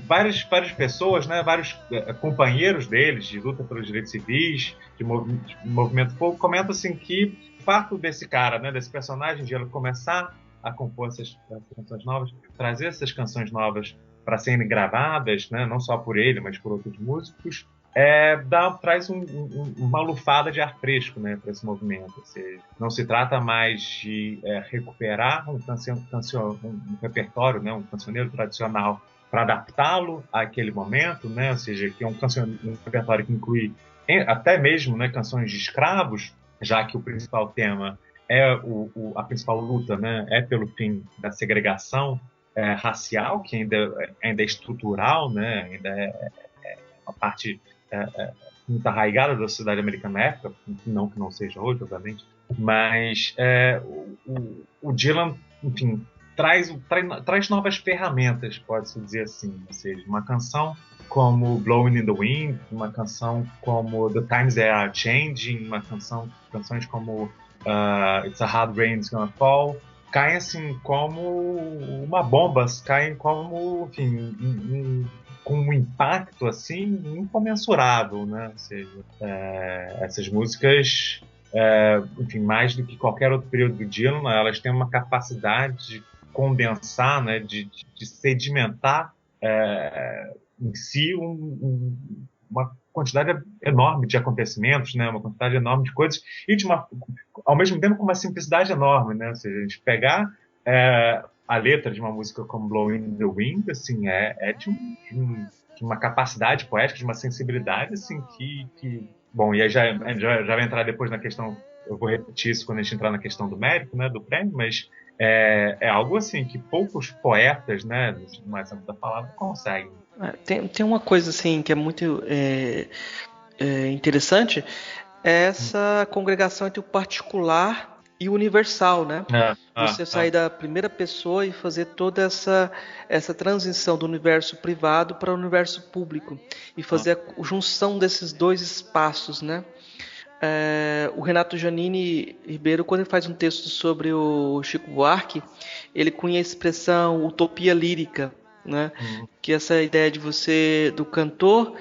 várias pessoas, né, vários companheiros deles de luta pelos direitos civis, de movimento fogo, comentam assim que o fato desse cara, né, desse personagem de ele começar a compor essas canções novas, trazer essas canções novas para serem gravadas, né, não só por ele, mas por outros músicos, traz uma lufada de ar fresco, né, para esse movimento. Ou seja, não se trata mais de recuperar um repertório, né, um cancioneiro tradicional para adaptá-lo àquele momento, né, ou seja, que é um repertório que inclui até mesmo, né, canções de escravos, já que o principal tema a principal luta, né, é pelo fim da segregação racial, que ainda é estrutural, né, ainda é uma parte muito arraigada da sociedade americana na época, não que não seja hoje, obviamente, mas o Dylan, enfim, traz novas ferramentas, pode-se dizer assim, ou seja, uma canção como Blowing in the Wind, uma canção como The Times They Are Changing, canções como It's a Hard Rain It's Gonna Fall, caem assim como uma bomba, caem como, enfim, com um impacto assim incomensurável, né? Ou seja, essas músicas, enfim, mais do que qualquer outro período do Dylan, né, elas têm uma capacidade de condensar, né, de sedimentar em si uma quantidade enorme de acontecimentos, né, uma quantidade enorme de coisas e ao mesmo tempo com uma simplicidade enorme, né? Ou seja, a gente pegar a letra de uma música como Blowing in the Wind, assim, de uma capacidade poética, de uma sensibilidade, assim, que bom, e aí já vai entrar depois na questão, eu vou repetir isso quando a gente entrar na questão do mérito, né, do prêmio, mas é algo, assim, que poucos poetas, né, mais amplo da palavra, conseguem. Tem uma coisa, assim, que é muito interessante, é essa congregação entre o particular e o universal, né? Você sair da primeira pessoa e fazer toda essa transição do universo privado para o universo público e fazer a junção desses dois espaços, né? O Renato Giannini Ribeiro, quando ele faz um texto sobre o Chico Buarque, ele cunha a expressão utopia lírica, né? Que é essa ideia de do cantor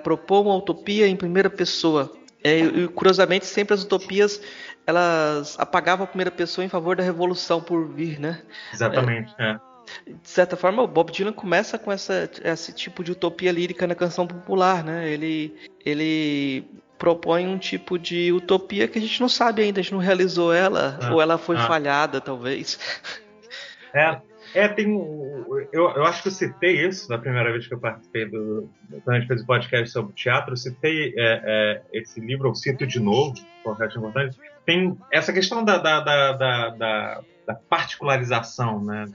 propor uma utopia em primeira pessoa. E curiosamente, sempre as utopias elas apagavam a primeira pessoa em favor da revolução por vir, né? Exatamente, De certa forma, o Bob Dylan começa com esse tipo de utopia lírica na canção popular, né? Ele propõe um tipo de utopia que a gente não sabe ainda, a gente não realizou ela, ou ela foi falhada, talvez. Eu acho que eu citei isso na primeira vez que eu participei quando a gente fez o podcast sobre teatro, eu citei esse livro, eu cito de novo, porque eu acho importante. Tem essa questão da particularização, né,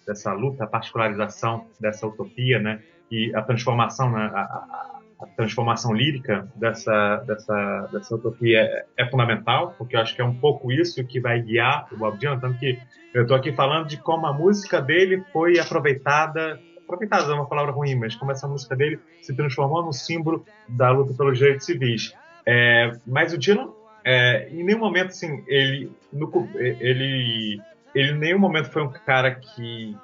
dessa luta, a particularização dessa utopia, né, e a transformação, né, a transformação lírica dessa utopia é fundamental, porque eu acho que é um pouco isso que vai guiar o Bob Dylan, tanto que eu estou aqui falando de como a música dele foi aproveitada é uma palavra ruim, mas como essa música dele se transformou no símbolo da luta pelos direitos civis. Mas o Dylan, em nenhum momento, assim, ele em nenhum momento foi um cara que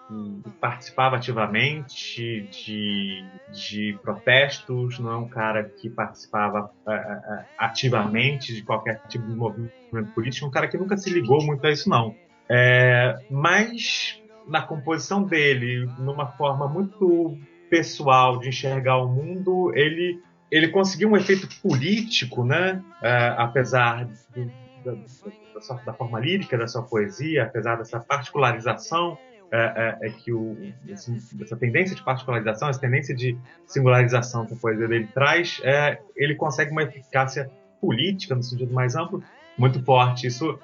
participava ativamente de protestos, não é um cara que participava ativamente de qualquer tipo de movimento político, um cara que nunca se ligou muito a isso, não. Mas na composição dele, numa forma muito pessoal de enxergar o mundo, ele conseguiu um efeito político, né? Apesar da forma lírica da sua poesia, apesar dessa particularização, essa tendência de particularização, essa tendência de singularização que a poesia dele traz, ele consegue uma eficácia política, no sentido mais amplo, muito forte. Isso,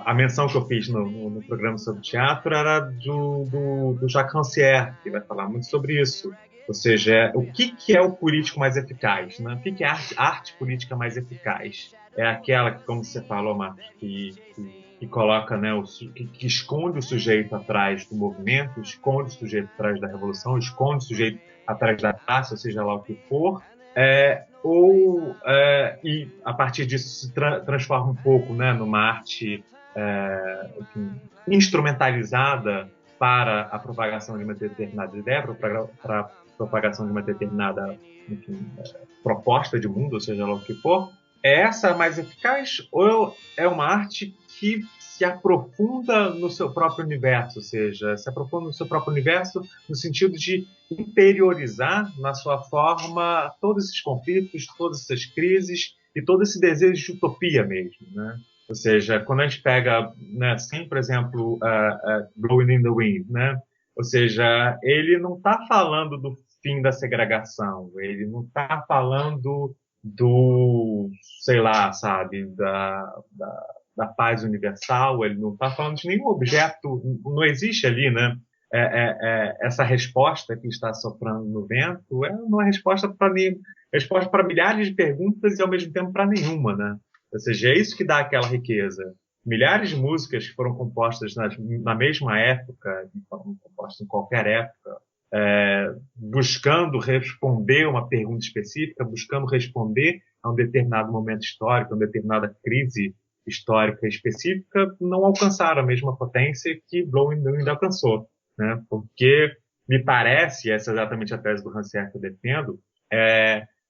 a menção que eu fiz no programa sobre teatro era do Jacques Rancière, que vai falar muito sobre isso. Ou seja, o que é o político mais eficaz? Né? O que é arte política mais eficaz? É aquela que, como você falou, Marcos, que coloca, né, que esconde o sujeito atrás do movimento, esconde o sujeito atrás da revolução, esconde o sujeito atrás da classe, ou seja lá o que for, e a partir disso se transforma um pouco, né, numa arte enfim, instrumentalizada para a propagação de uma determinada ideia, para a propagação de uma determinada, enfim, proposta de mundo, ou seja lá o que for. É essa mais eficaz ou é uma arte que se aprofunda no seu próprio universo, ou seja, se aprofunda no seu próprio universo no sentido de interiorizar na sua forma todos esses conflitos, todas essas crises e todo esse desejo de utopia mesmo, né? Ou seja, quando a gente pega, né, assim, por exemplo, Blowing in the Wind, né? Ou seja, ele não está falando do fim da segregação, ele não está falando do, sei lá, sabe, da paz universal, ele não está falando de nenhum objeto, não existe ali, né? Essa resposta que está soprando no vento é uma resposta para milhares de perguntas e ao mesmo tempo para nenhuma, né? Ou seja, é isso que dá aquela riqueza. Milhares de músicas que foram compostas na mesma época, que foram compostas em qualquer época, buscando responder uma pergunta específica, buscando responder a um determinado momento histórico, a uma determinada crise histórica específica, não alcançaram a mesma potência que Blowing the Wind alcançou, né? Porque me parece, essa é exatamente a tese do Rancière que eu defendo,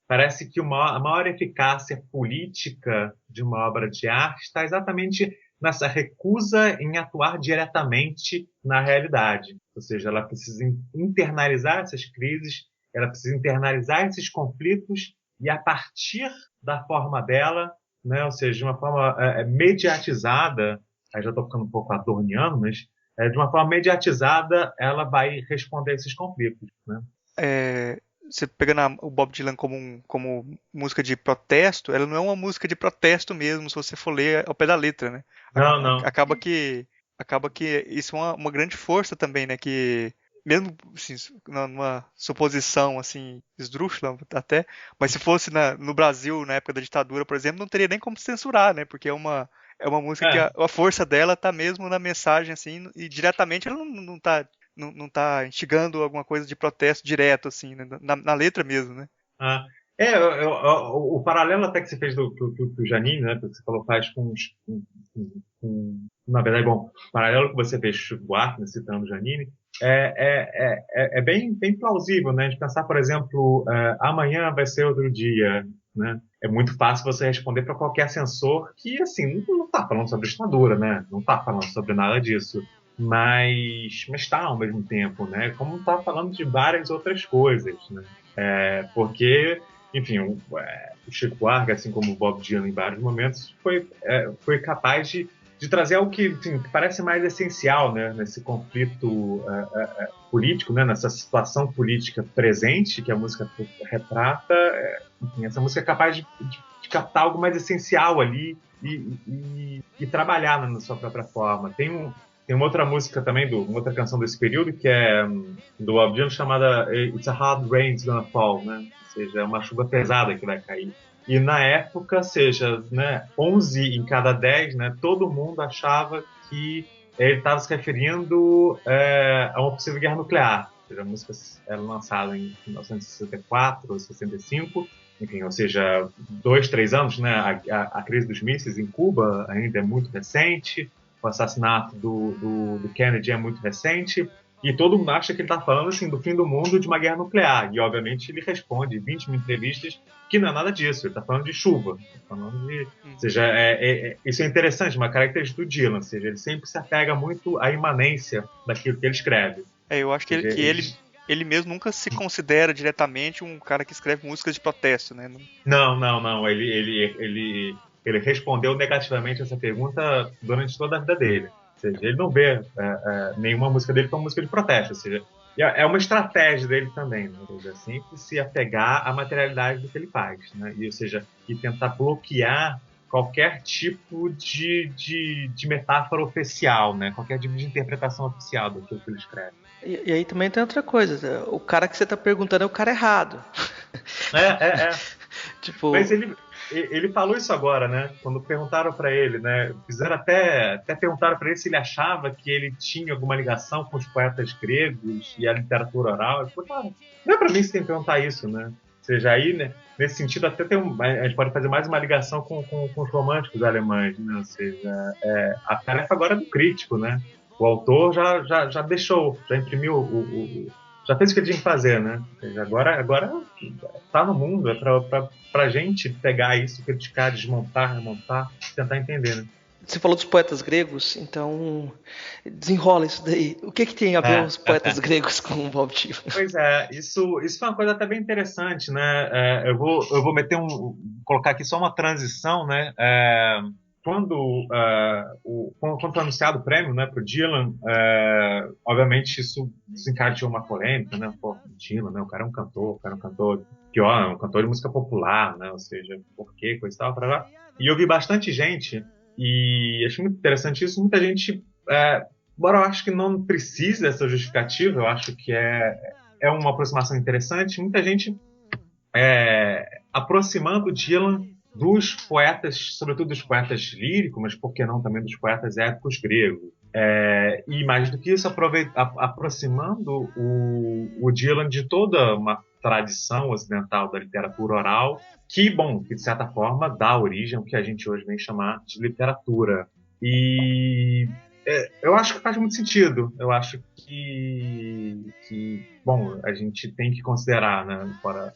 parece que a maior eficácia política de uma obra de arte está exatamente nessa recusa em atuar diretamente na realidade. Ou seja, ela precisa internalizar essas crises, ela precisa internalizar esses conflitos e, a partir da forma dela, né, ou seja, de uma forma mediatizada, aí já estou ficando um pouco adorniano, mas de uma forma mediatizada, ela vai responder a esses conflitos, né? Você pegando o Bob Dylan como música de protesto, ela não é uma música de protesto mesmo, se você for ler ao pé da letra, né? Não, não. Acaba que isso é uma grande força também, né? Que mesmo assim, numa suposição assim esdrúxula até, mas se fosse no Brasil na época da ditadura, por exemplo, não teria nem como censurar, né? Porque é uma música que a força dela tá mesmo na mensagem assim, e diretamente ela não tá instigando alguma coisa de protesto direto, assim, né? Na letra mesmo, né? O paralelo até que você fez do Janine, né, que você falou faz na verdade, bom, o paralelo que você fez com o Chico Buarque, né, citando Janine, bem, bem plausível, né, de pensar, por exemplo, amanhã vai ser outro dia, né? É muito fácil você responder para qualquer censor que, assim, não está falando sobre ditadura, né? Não está falando sobre nada disso. Mas está ao mesmo tempo, né? Como está falando de várias outras coisas, né? Porque, enfim, o Chico Buarque, assim como o Bob Dylan em vários momentos, foi capaz de trazer algo que, enfim, que parece mais essencial, né? Nesse conflito político, né? Nessa situação política presente que a música retrata. Enfim, essa música é capaz de captar algo mais essencial ali e trabalhar na sua própria forma. Tem uma outra música também, uma outra canção desse período, que é do Bob Dylan, chamada It's a Hard Rain's Gonna Fall, né? Ou seja, é uma chuva pesada que vai cair. E na época, seja, né, 11 em cada 10, né, todo mundo achava que ele estava se referindo a uma possível guerra nuclear. Ou seja, a música era lançada em 1964 ou 65, enfim, ou seja, 2, 3 anos, né? A crise dos mísseis em Cuba ainda é muito recente, o assassinato do Kennedy é muito recente, e todo mundo acha que ele está falando assim, do fim do mundo, de uma guerra nuclear. E, obviamente, ele responde em 20 mil entrevistas que não é nada disso. Ele está falando de chuva. Tá falando de... Ou seja, isso é interessante, uma característica do Dylan. Ou seja, ele sempre se apega muito à imanência daquilo que ele escreve. Eu acho que ele mesmo nunca se considera diretamente um cara que escreve músicas de protesto, né? Não. Ele respondeu negativamente essa pergunta durante toda a vida dele. Ou seja, ele não vê nenhuma música dele como música de protesto. Ou seja, é uma estratégia dele também, né? Ou seja, sempre se apegar à materialidade do que ele faz, né? Ou seja, e tentar bloquear qualquer tipo de metáfora oficial, né? Qualquer tipo de interpretação oficial daquilo que ele escreve. E aí também tem outra coisa, o cara que você tá perguntando é o cara errado. É. Mas Tipo, ele falou isso agora, né? Quando perguntaram para ele, né? Fizeram até perguntaram para ele se ele achava que ele tinha alguma ligação com os poetas gregos e a literatura oral. Ele falou, cara, não é para mim que você tem que perguntar isso, né? Ou seja, aí, né, nesse sentido, até a gente pode fazer mais uma ligação com os românticos alemães, né? Ou seja, a tarefa agora é do crítico, né? O autor já deixou, já imprimiu já fez o que ele tinha que fazer, né? Ou seja, agora tá no mundo, é pra gente pegar isso, criticar, desmontar, remontar, tentar entender, né? você falou dos poetas gregos, então desenrola isso daí. O que tem a ver os poetas gregos com o Bob Dylan? Pois é, isso foi uma coisa até bem interessante, né? Eu vou colocar aqui só uma transição, né? Quando foi anunciado o prêmio, né, pro Dylan, obviamente isso desencadeou uma polêmica, né? Pô, Dylan, né? O cara é um cantor pior, um cantor de música popular, né? Ou seja, por quê, coisa e tal, pra lá. E eu vi bastante gente, e achei muito interessante isso, muita gente, embora eu acho que não precise dessa justificativa, eu acho que é uma aproximação interessante, muita gente aproximando Dylan dos poetas, sobretudo dos poetas líricos, mas por que não também dos poetas épicos gregos. E mais do que isso, aproximando o Dylan de toda uma tradição ocidental da literatura oral, que de certa forma dá origem ao que a gente hoje vem chamar de literatura. E eu acho que faz muito sentido. Eu acho bom, a gente tem que considerar, né, fora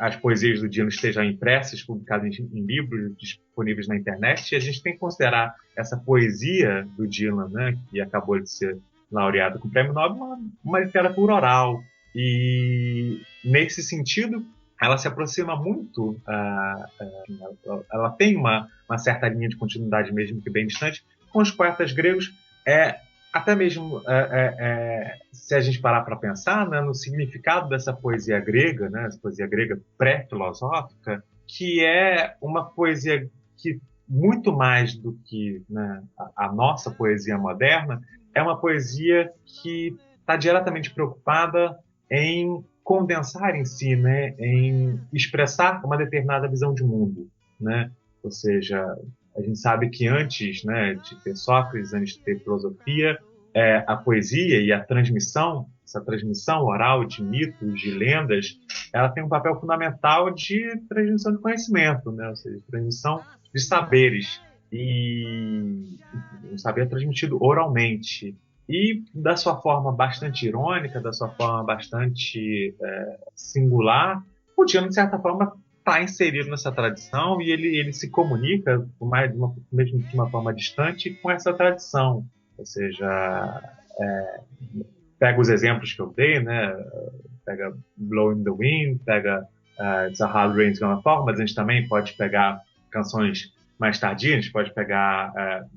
as poesias do Dylan estejam impressas, publicadas em livros disponíveis na internet, e a gente tem que considerar essa poesia do Dylan, né, que acabou de ser laureado com o Prêmio Nobel, uma literatura oral. E, nesse sentido, ela se aproxima muito, ela tem uma certa linha de continuidade, mesmo que bem distante, com os poetas gregos, até mesmo se a gente parar para pensar, né, no significado dessa poesia grega, né, essa poesia grega pré-filosófica, que é uma poesia que, muito mais do que, né, a nossa poesia moderna, é uma poesia que está diretamente preocupada em condensar em si, né, em expressar uma determinada visão de mundo, né? Ou seja, a gente sabe que antes, né, de ter Sócrates, antes de ter filosofia, a poesia e a transmissão, essa transmissão oral de mitos, de lendas, ela tem um papel fundamental de transmissão de conhecimento, né? Ou seja, transmissão de saberes. E o saber é transmitido oralmente. E da sua forma bastante irônica, da sua forma bastante singular, o Dylan, de certa forma, está inserido nessa tradição e ele se comunica, mesmo de uma forma distante, com essa tradição. Ou seja, pega os exemplos que eu dei, né? Pega Blowing the Wind, pega It's a Hard Rain's Gonna Fall, mas a gente também pode pegar canções mais tardias, a gente pode pegar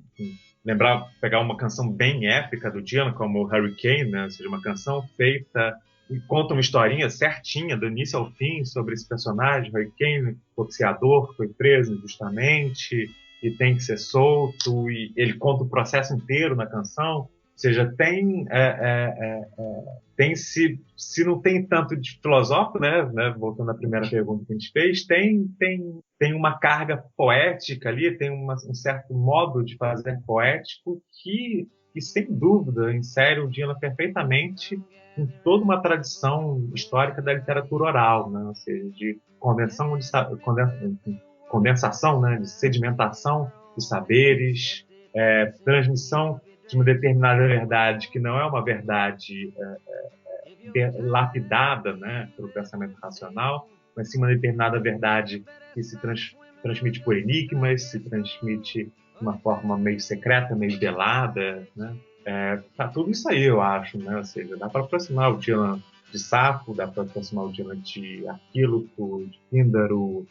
pegar uma canção bem épica do Dylan, como Hurricane, né? Ou seja, uma canção feita e conta uma historinha certinha, do início ao fim, sobre esse personagem, Hurricane, boxeador, que foi preso injustamente e tem que ser solto, e ele conta o processo inteiro na canção. Ou seja, se não tem tanto de filosófico, né, voltando à primeira pergunta que a gente fez, tem uma carga poética ali, tem um certo modo de fazer poético que sem dúvida insere o Dylan perfeitamente em toda uma tradição histórica da literatura oral, né? Ou seja, de condensação, né? De sedimentação dos saberes, transmissão de uma determinada verdade que não é uma verdade lapidada, né, pelo pensamento racional, mas sim uma determinada verdade que se transmite por enigmas, se transmite de uma forma meio secreta, meio velada, né? Tá tudo isso aí, eu acho, né? Ou seja, dá para aproximar o Dylan de Safo, dá para aproximar o Dylan de Arquíloco, de Píndaro,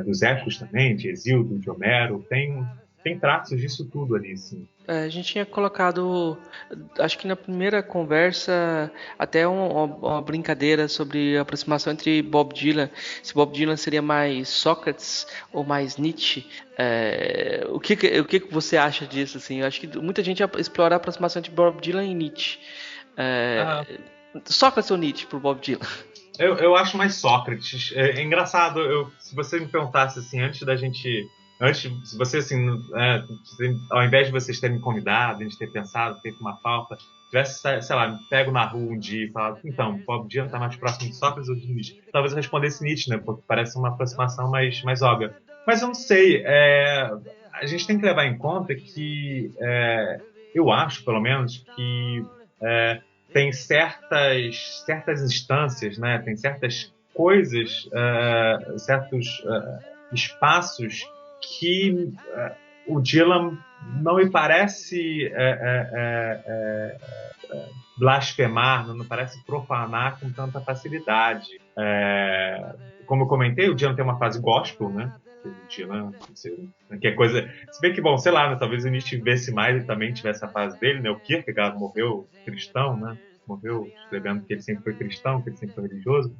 dos épicos também, de Hesíodo, de Homero, tem traços disso tudo ali, sim. A gente tinha colocado, acho que na primeira conversa, até uma brincadeira sobre a aproximação entre Bob Dylan, se Bob Dylan seria mais Sócrates ou mais Nietzsche. O que você acha disso? Assim? Eu acho que muita gente explora a aproximação entre Bob Dylan e Nietzsche. Ah, Sócrates ou Nietzsche pro Bob Dylan? eu acho mais Sócrates. É engraçado, se você me perguntasse assim, se você assim, ao invés de vocês terem me convidado, a gente ter pensado, feito uma pauta, tivesse, sei lá, me pego na rua um dia e falado, então, Bob Dylan tá mais próximo de Sócrates ou de Nietzsche? Talvez eu respondesse Nietzsche, né? Porque parece uma aproximação mais óbvia. Mas eu não sei, a gente tem que levar em conta que, eu acho, pelo menos, que é, tem certas instâncias, né? Tem certas coisas, certos espaços que o Dylan não me parece blasfemar, não me parece profanar com tanta facilidade. Como eu comentei, o Dylan tem uma fase gospel, né? O Dylan, que é coisa. Se bem que, bom, sei lá, né? Talvez o Nietzsche vivesse mais e também tivesse a fase dele, né? O Kierkegaard morreu cristão, né? Morreu escrevendo que ele sempre foi cristão, que ele sempre foi religioso.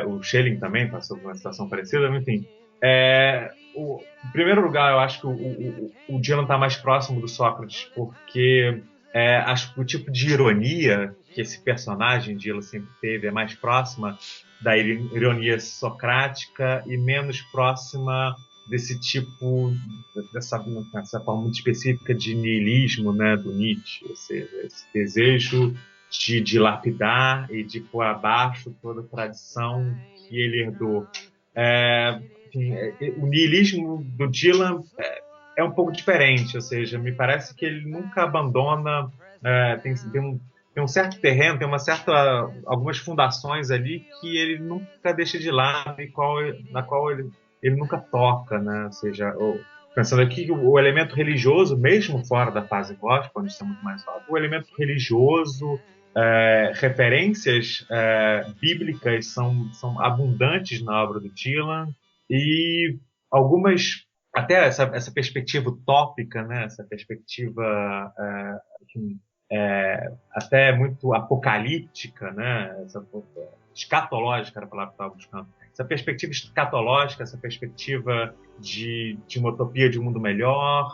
O Schelling também passou por uma situação parecida, enfim. Em primeiro lugar, eu acho que o Dylan está mais próximo do Sócrates, porque acho que o tipo de ironia que esse personagem Dylan sempre teve é mais próxima da ironia socrática e menos próxima desse tipo, dessa forma muito específica de niilismo, né, do Nietzsche, ou seja, esse desejo de dilapidar e de pôr abaixo toda a tradição que ele herdou. Enfim, o niilismo do Dylan é um pouco diferente, ou seja, me parece que ele nunca abandona, tem um certo terreno, algumas fundações ali que ele nunca deixa de lado e na qual ele nunca toca, né? Ou seja, pensando aqui que o elemento religioso, mesmo fora da fase gospel, onde está muito mais alto, o elemento religioso, referências bíblicas são abundantes na obra do Dylan e algumas até essa perspectiva utópica, né? Essa perspectiva enfim, até muito apocalíptica, né? Escatológica era a palavra que eu estava buscando. Essa perspectiva escatológica, essa perspectiva de uma utopia de um mundo melhor,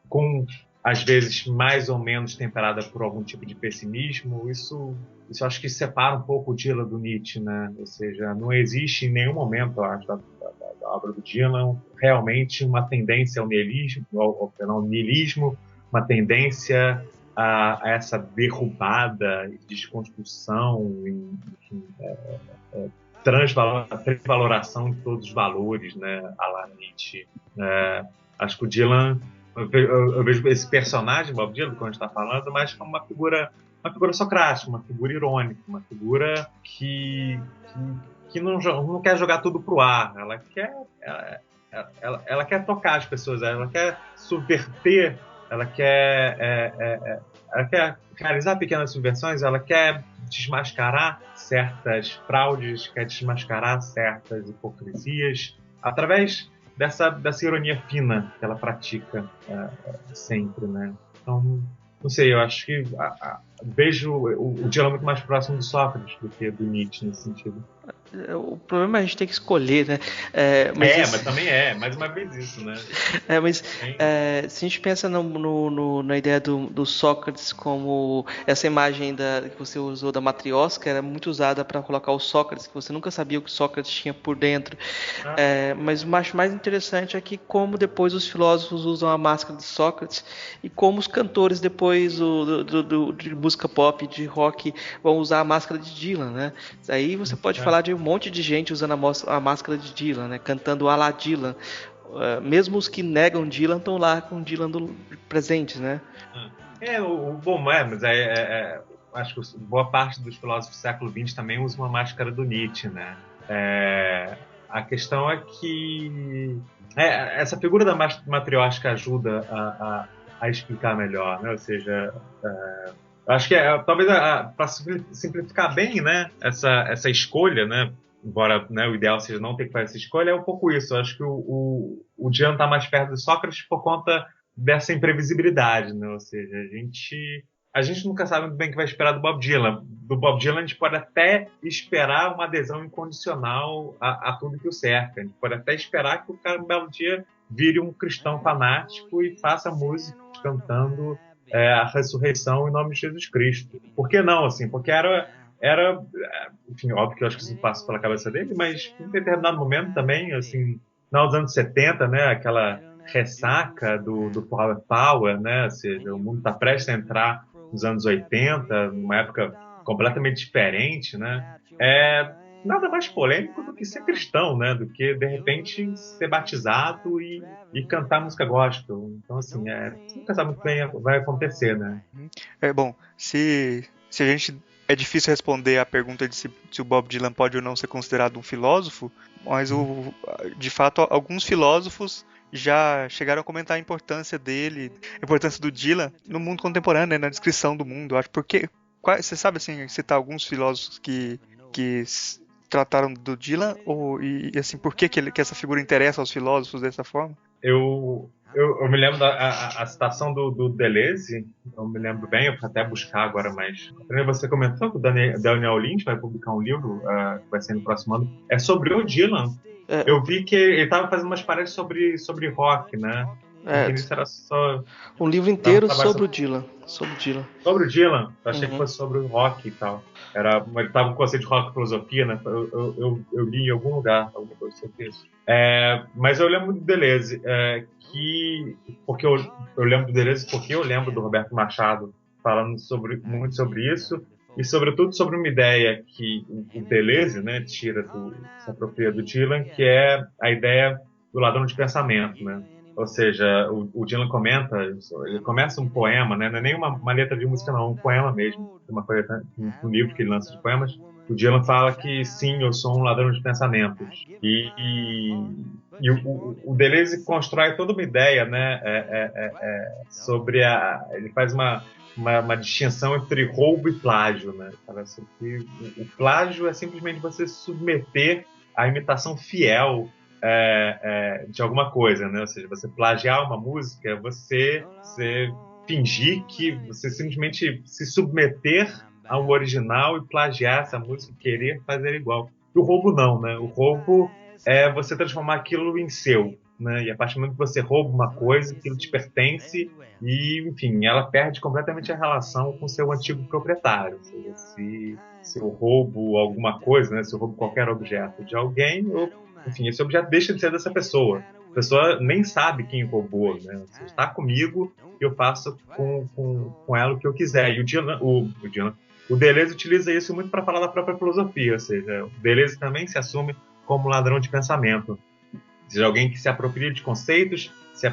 com às vezes mais ou menos temperada por algum tipo de pessimismo, isso acho que separa um pouco o Dylan do Nietzsche, né? Ou seja, não existe em nenhum momento, eu acho, da obra do Dylan realmente uma tendência ao niilismo, uma tendência a essa derrubada e desconstrução, enfim, transvaloração de todos os valores, né? A la Nietzsche. Acho que o Dylan, eu vejo esse personagem, Bob Dylan, que a gente está falando, mas como uma figura socrática, uma figura irônica, uma figura que não quer jogar tudo pro ar. Ela quer tocar as pessoas, ela quer subverter, ela quer realizar pequenas subversões, ela quer desmascarar certas fraudes, quer desmascarar certas hipocrisias através dessa ironia fina que ela pratica sempre, né? Então, não sei, eu acho que vejo o Dylan muito mais próximo do Sócrates do que do Nietzsche nesse sentido. O problema é a gente ter que escolher, né? Mas também mais uma vez isso, né? Se a gente pensa na ideia do Sócrates como essa imagem que você usou da matriosca, era muito usada para colocar o Sócrates, que você nunca sabia o que o Sócrates tinha por dentro. Mas o mais interessante é que como depois os filósofos usam a máscara de Sócrates e como os cantores depois de música pop, de rock, vão usar a máscara de Dylan, né? Aí você pode falar de um monte de gente usando a máscara de Dylan, né? Cantando a la Dylan. Mesmo os que negam Dylan estão lá com Dylan presentes, né? Mas acho que boa parte dos filósofos do século XX também usa uma máscara do Nietzsche, né? A questão é que essa figura da matriótica ajuda a explicar melhor, né? Ou seja, acho que talvez para simplificar bem, né, essa escolha, né, embora, né, o ideal seja não ter que fazer essa escolha, é um pouco isso. Eu acho que o Dylan está mais perto de Sócrates por conta dessa imprevisibilidade, né? Ou seja, a gente nunca sabe muito bem o que vai esperar do Bob Dylan. Do Bob Dylan a gente pode até esperar uma adesão incondicional a tudo que o cerca. A gente pode até esperar que o cara um belo dia vire um cristão fanático e faça música cantando a ressurreição em nome de Jesus Cristo. Por que não, assim? Porque enfim, óbvio que eu acho que isso passa pela cabeça dele, mas em determinado momento também, assim, nos anos 70, né, aquela ressaca do Power, né, ou seja, o mundo está prestes a entrar nos anos 80, numa época completamente diferente, né, nada mais polêmico do que ser cristão, né, do que, de repente, ser batizado e cantar música gospel. Então, assim, você nunca sabe muito bem vai acontecer, né. Bom, se a gente... É difícil responder a pergunta de se o Bob Dylan pode ou não ser considerado um filósofo, mas de fato alguns filósofos já chegaram a comentar a importância dele, a importância do Dylan no mundo contemporâneo, né, na descrição do mundo. Acho porque você sabe assim citar alguns filósofos que trataram do Dylan e assim por que essa figura interessa aos filósofos dessa forma? Eu me lembro da citação do Deleuze, eu me lembro bem, eu vou até buscar agora, mas você comentou que o Daniel Lynch vai publicar um livro, que vai ser no próximo ano, é sobre o Dylan. Eu vi que ele estava fazendo umas palestras sobre rock, né? Porque isso era só... Um livro inteiro sobre o Dylan. Sobre o Dylan? Eu achei que fosse sobre o rock e tal. Ele estava com o conceito de rock e filosofia, né? Eu li em algum lugar alguma coisa sobre isso. Mas eu lembro do Deleuze, porque eu lembro do Deleuze porque eu lembro do Roberto Machado falando muito sobre isso, e sobretudo sobre uma ideia que o Deleuze, né, se apropria do Dylan, que é a ideia do ladrão de pensamento, né? Ou seja, o Dylan ele começa um poema, né? Não é nem uma letra de música, não, um poema mesmo. Uma coisa, um livro que ele lança de poemas. O Dylan fala que sim, eu sou um ladrão de pensamentos. E o Deleuze constrói toda uma ideia, né? Sobre ele faz uma distinção entre roubo e plágio, né? Parece que o plágio é simplesmente você se submeter à imitação fiel de alguma coisa, né? Ou seja, você plagiar uma música, você fingir que você simplesmente se submeter a um original e plagiar essa música e querer fazer igual. E o roubo não, né? O roubo é você transformar aquilo em seu, né? E a partir do momento que você rouba uma coisa, aquilo te pertence e, enfim, ela perde completamente a relação com seu antigo proprietário. Ou seja, se eu roubo alguma coisa, né? Se eu roubo qualquer objeto de alguém, enfim, esse objeto deixa de ser dessa pessoa. A pessoa nem sabe quem roubou, né? Você está comigo e eu faço com ela o que eu quiser. E o Deleuze utiliza isso muito para falar da própria filosofia, ou seja, o Deleuze também se assume como ladrão de pensamento. Ou seja, alguém que se apropria de conceitos, se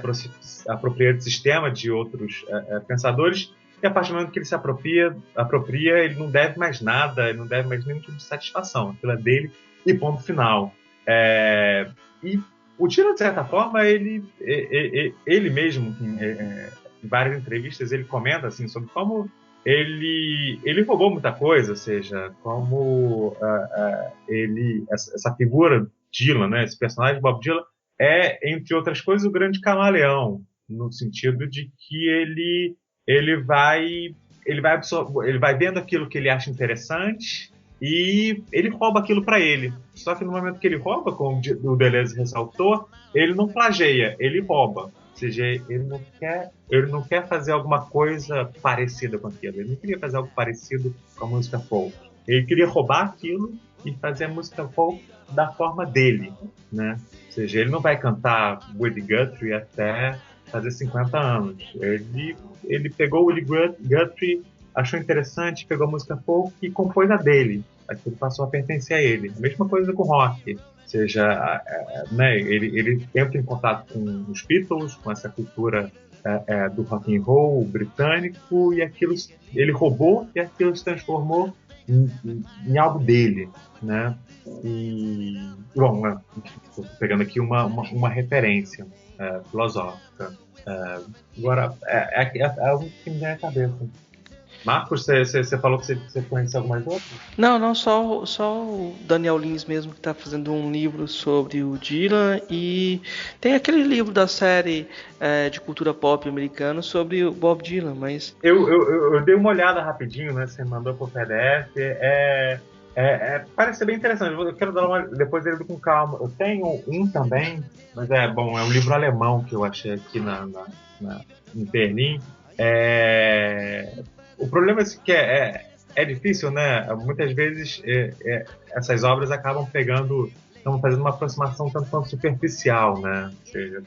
apropria de sistema de outros pensadores, e a partir do momento que ele se apropria, ele não deve mais nada, ele não deve mais nenhum tipo de satisfação. Aquilo é dele e ponto final. E o Dylan, de certa forma, ele mesmo, em várias entrevistas, ele comenta assim, sobre como ele roubou muita coisa, ou seja, como essa figura Dylan, né, esse personagem Bob Dylan, entre outras coisas, o grande camaleão, no sentido de que ele vai vendo aquilo que ele acha interessante e ele rouba aquilo para ele. Só que no momento que ele rouba, como o Deleuze ressaltou, ele não plageia, ele rouba. Ou seja, ele não quer fazer alguma coisa parecida com aquilo. Ele não queria fazer algo parecido com a música folk. Ele queria roubar aquilo e fazer a música folk da forma dele, né? Ou seja, ele não vai cantar Woody Guthrie até fazer 50 anos. Ele pegou o Woody Guthrie, achou interessante, pegou a música folk e compôs a dele. Aquilo passou a pertencer a ele. A mesma coisa com o rock. Ou seja, né, ele entra em contato com os Beatles, com essa cultura do rock and roll britânico, e aquilo ele roubou e aquilo se transformou em algo dele, né? E bom, estou pegando aqui uma referência filosófica. Agora é algo que me vem à cabeça. Marcos, você falou que você conhece algumas outras? Não, só o Daniel Lins mesmo que está fazendo um livro sobre o Dylan, e tem aquele livro da série de cultura pop americano sobre o Bob Dylan, mas... Eu dei uma olhada rapidinho, né? Você mandou pro PDF, parece ser bem interessante. Eu quero dar depois ele com calma. Eu tenho um também, mas é um livro alemão que eu achei aqui em Berlim. O problema é que é difícil, né? Muitas vezes essas obras acabam estão fazendo uma aproximação tanto quanto superficial, né? Ou seja,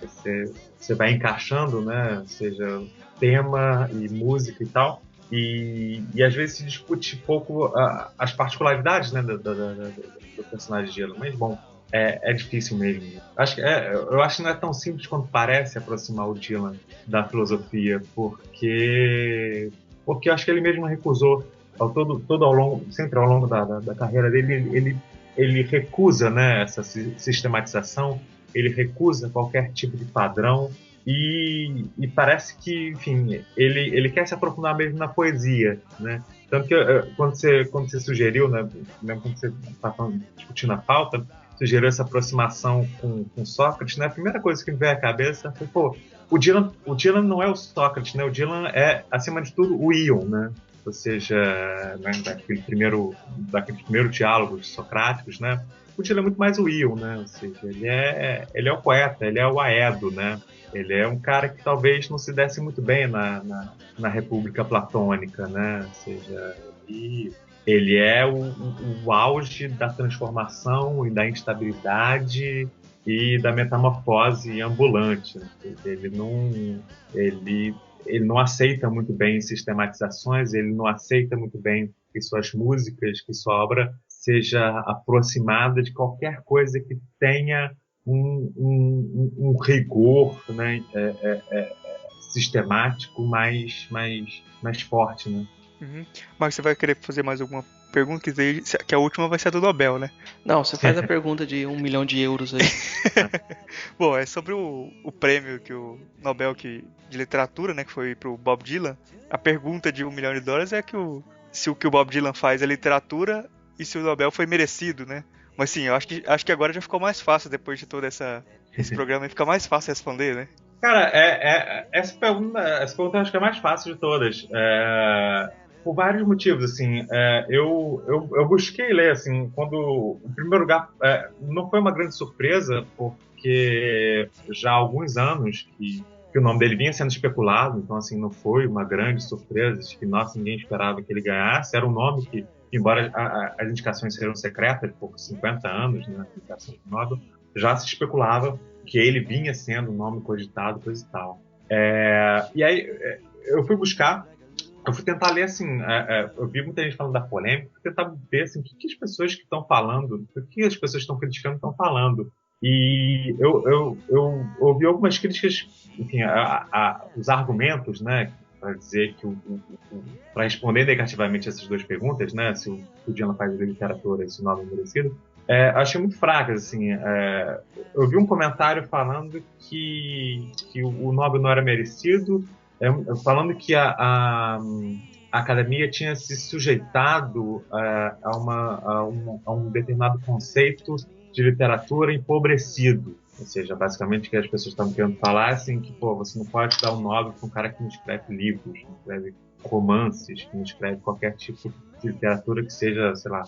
você vai encaixando, né? Ou seja, tema e música e tal, e às vezes se discute pouco as particularidades, né, do personagem de Gelo, mas bom, é difícil mesmo. Eu acho que não é tão simples quanto parece aproximar o Dylan da filosofia, porque eu acho que ele mesmo recusou sempre ao longo da carreira dele, ele recusa, né, essa sistematização, ele recusa qualquer tipo de padrão e parece que, enfim, ele quer se aprofundar mesmo na poesia, né? Tanto que quando você sugeriu, né, mesmo quando você está discutindo a pauta, sugeriu essa aproximação com Sócrates, né? A primeira coisa que me veio à cabeça foi, pô, o Dylan não é o Sócrates, né? O Dylan é, acima de tudo, o Ion, né? Ou seja, né, daqueles primeiros diálogos socráticos, né? O Dylan é muito mais o Ion, né? Ou seja, ele é o poeta, ele é o Aedo, né? Ele é um cara que talvez não se desse muito bem na República Platônica, né? Ou seja, ele é o auge da transformação e da instabilidade e da metamorfose ambulante. Ele não aceita muito bem sistematizações, ele não aceita muito bem que suas músicas, que sua obra seja aproximada de qualquer coisa que tenha um rigor, né, sistemático mais forte, né? Uhum. Mas você vai querer fazer mais alguma pergunta? Que a última vai ser a do Nobel, né? Não, você faz a pergunta de 1 milhão de euros aí. Bom, é sobre o prêmio que o Nobel de literatura, né, que foi pro Bob Dylan. A pergunta de $1 milhão é se o que o Bob Dylan faz é literatura e se o Nobel foi merecido, né? Mas sim, eu acho que agora já ficou mais fácil, depois de todo esse programa, fica mais fácil responder, né? Cara, essa pergunta eu acho que é a mais fácil de todas. Por vários motivos, assim. Eu busquei ler, assim, quando, em primeiro lugar, não foi uma grande surpresa, porque já há alguns anos que o nome dele vinha sendo especulado, então, assim, não foi uma grande surpresa, que, nossa, ninguém esperava que ele ganhasse. Era um nome que, embora as indicações sejam secretas, por 50 anos, né, a indicação do Nobel, já se especulava que ele vinha sendo um nome cogitado, coisa e tal. E aí eu fui buscar, eu fui tentar ler, assim, eu vi muita gente falando da polêmica, fui tentar ver, assim, o que as pessoas que estão falando, o que as pessoas que estão criticando estão falando. E eu ouvi algumas críticas, enfim, os argumentos, né, para dizer que para responder negativamente essas duas perguntas, né, se o Dylan faz de literatura e se o nome é merecido, achei muito fracas, assim. Eu vi um comentário falando que o Nobel não era merecido, falando que a academia tinha se sujeitado a um determinado conceito de literatura empobrecido. Ou seja, basicamente o que as pessoas estavam querendo falar assim, que, pô, você não pode dar um Nobel para um cara que não escreve livros, não escreve romances, que não escreve qualquer tipo de literatura que seja, sei lá,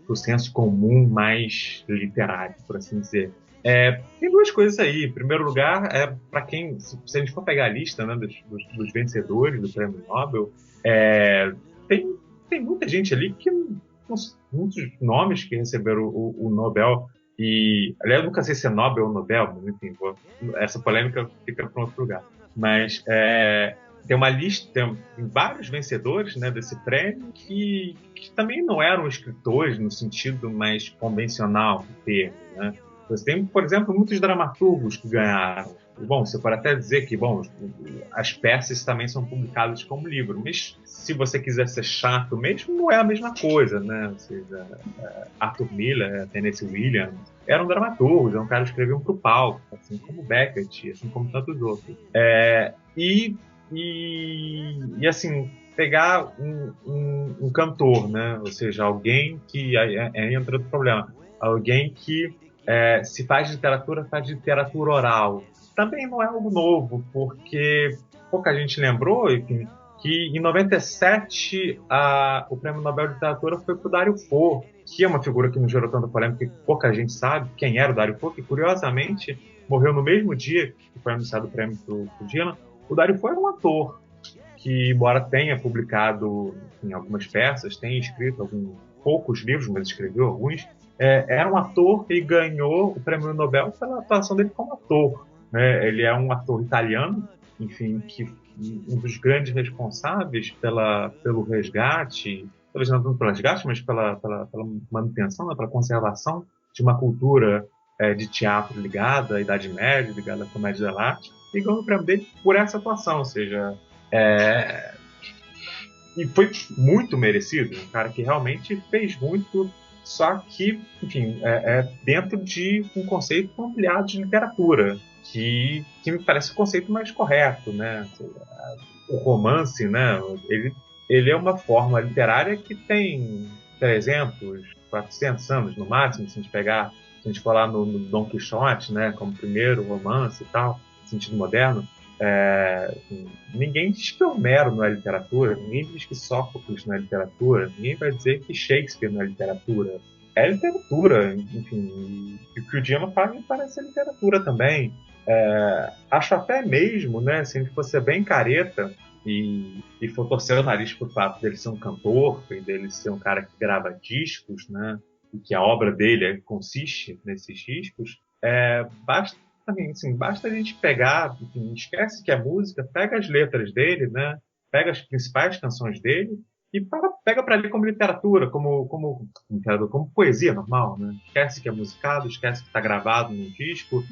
pro senso comum mais literário, por assim dizer. Tem duas coisas aí. Em primeiro lugar, para quem, se a gente for pegar a lista, né, dos vencedores do Prêmio Nobel, tem muita gente ali que muitos nomes que receberam o Nobel. E, aliás, eu nunca sei se é Nobel ou Nobel, mas enfim, essa polêmica fica para outro lugar. Mas tem uma lista, tem vários vencedores, né, desse prêmio que também não eram escritores no sentido mais convencional do termo, né? Você tem, por exemplo, muitos dramaturgos que ganharam. Bom, você pode até dizer que, bom, as peças também são publicadas como livro, mas se você quiser ser chato mesmo, não é a mesma coisa, né? Ou seja, Arthur Miller, Tennessee Williams, eram dramaturgos, eram caras que escreviam para o palco, assim como Beckett, assim como tantos outros. E assim, pegar um cantor, né? Ou seja, alguém que entra no problema, alguém que se faz literatura oral. Também não é algo novo, porque pouca gente lembrou, enfim, que em 97 o Prêmio Nobel de Literatura foi para o Dario Fo, que é uma figura que não gerou tanta polêmica, que pouca gente sabe quem era o Dario Fo, que curiosamente morreu no mesmo dia que foi anunciado o prêmio para o Dylan. O Dario Fo era um ator. que, embora tenha publicado algumas peças, tenha escrito poucos livros, mas escreveu alguns, era um ator e ganhou o prêmio Nobel pela atuação dele como ator, né? Ele é um ator italiano, enfim, que um dos grandes responsáveis pelo resgate, talvez não tanto pelo resgate, mas pela manutenção, né, pela conservação de uma cultura de teatro ligada à Idade Média, ligada à comédia da arte, e ganhou o prêmio dele por essa atuação, ou seja, e foi muito merecido, um cara que realmente fez muito, só que, enfim, dentro de um conceito ampliado de literatura, que me parece o conceito mais correto, né? O romance, né? Ele é uma forma literária que tem 300, 400 anos no máximo, se a gente falar no Dom Quixote, né? Como primeiro romance e tal, no sentido moderno. Ninguém diz que Homero não é literatura, ninguém diz que Sófocles não é literatura, ninguém vai dizer que Shakespeare não é literatura. É literatura, enfim, e o que o Diana faz me parece ser literatura também. Acho até mesmo, né, se a gente fosse bem careta e for torcer o nariz pro fato dele ser um cantor e dele ser um cara que grava discos, né, e que a obra dele consiste nesses discos, basta a gente pegar, enfim, esquece que é música, pega as letras dele, né, pega as principais canções dele e pega para ler como literatura, como poesia normal, né? Esquece que é musicado, esquece que está gravado num disco,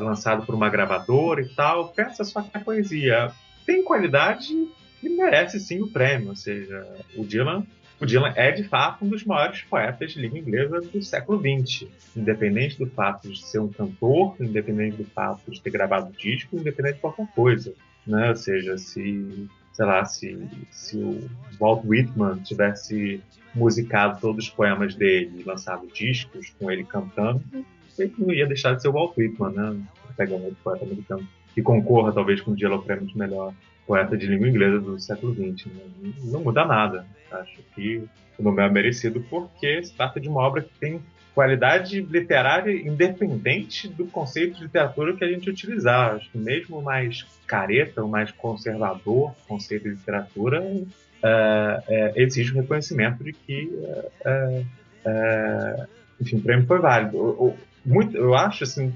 lançado por uma gravadora e tal, pensa só que é poesia. Tem qualidade e merece sim o prêmio, ou seja, o Dylan é de fato um dos maiores poetas de língua inglesa do século XX, independente do fato de ser um cantor, independente do fato de ter gravado disco, independente de qualquer coisa, né? Ou seja, se o Walt Whitman tivesse musicado todos os poemas dele e lançado discos com ele cantando, ele não ia deixar de ser o Walt Whitman, né? Pegar um outro poeta americano que concorra talvez com o Dylan ao prêmio de melhor poeta de língua inglesa do século XX. Né? Não muda nada. Acho que o Nobel é merecido porque se trata de uma obra que tem qualidade literária independente do conceito de literatura que a gente utilizar. Acho que mesmo o mais careta, o mais conservador conceito de literatura exige o reconhecimento de que enfim, o prêmio foi válido. Eu acho assim,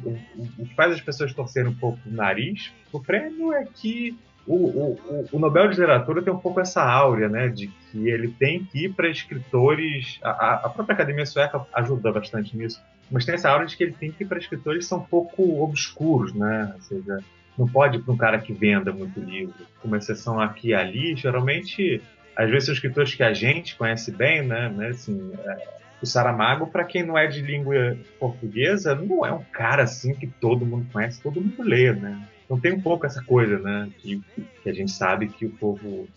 o que faz as pessoas torcerem um pouco o nariz o prêmio é que o Nobel de Literatura tem um pouco essa áurea, né, de que ele tem que ir para escritores. A própria Academia Sueca ajuda bastante nisso, mas tem essa áurea de que ele tem que ir para escritores que são um pouco obscuros, né? Ou seja, não pode ir para um cara que venda muito livro. Com uma exceção aqui e ali, geralmente, às vezes, são escritores que a gente conhece bem, né? Assim, o Saramago, para quem não é de língua portuguesa, não é um cara assim que todo mundo conhece, todo mundo lê, né? Então tem um pouco essa coisa, né, que a gente sabe que o povo,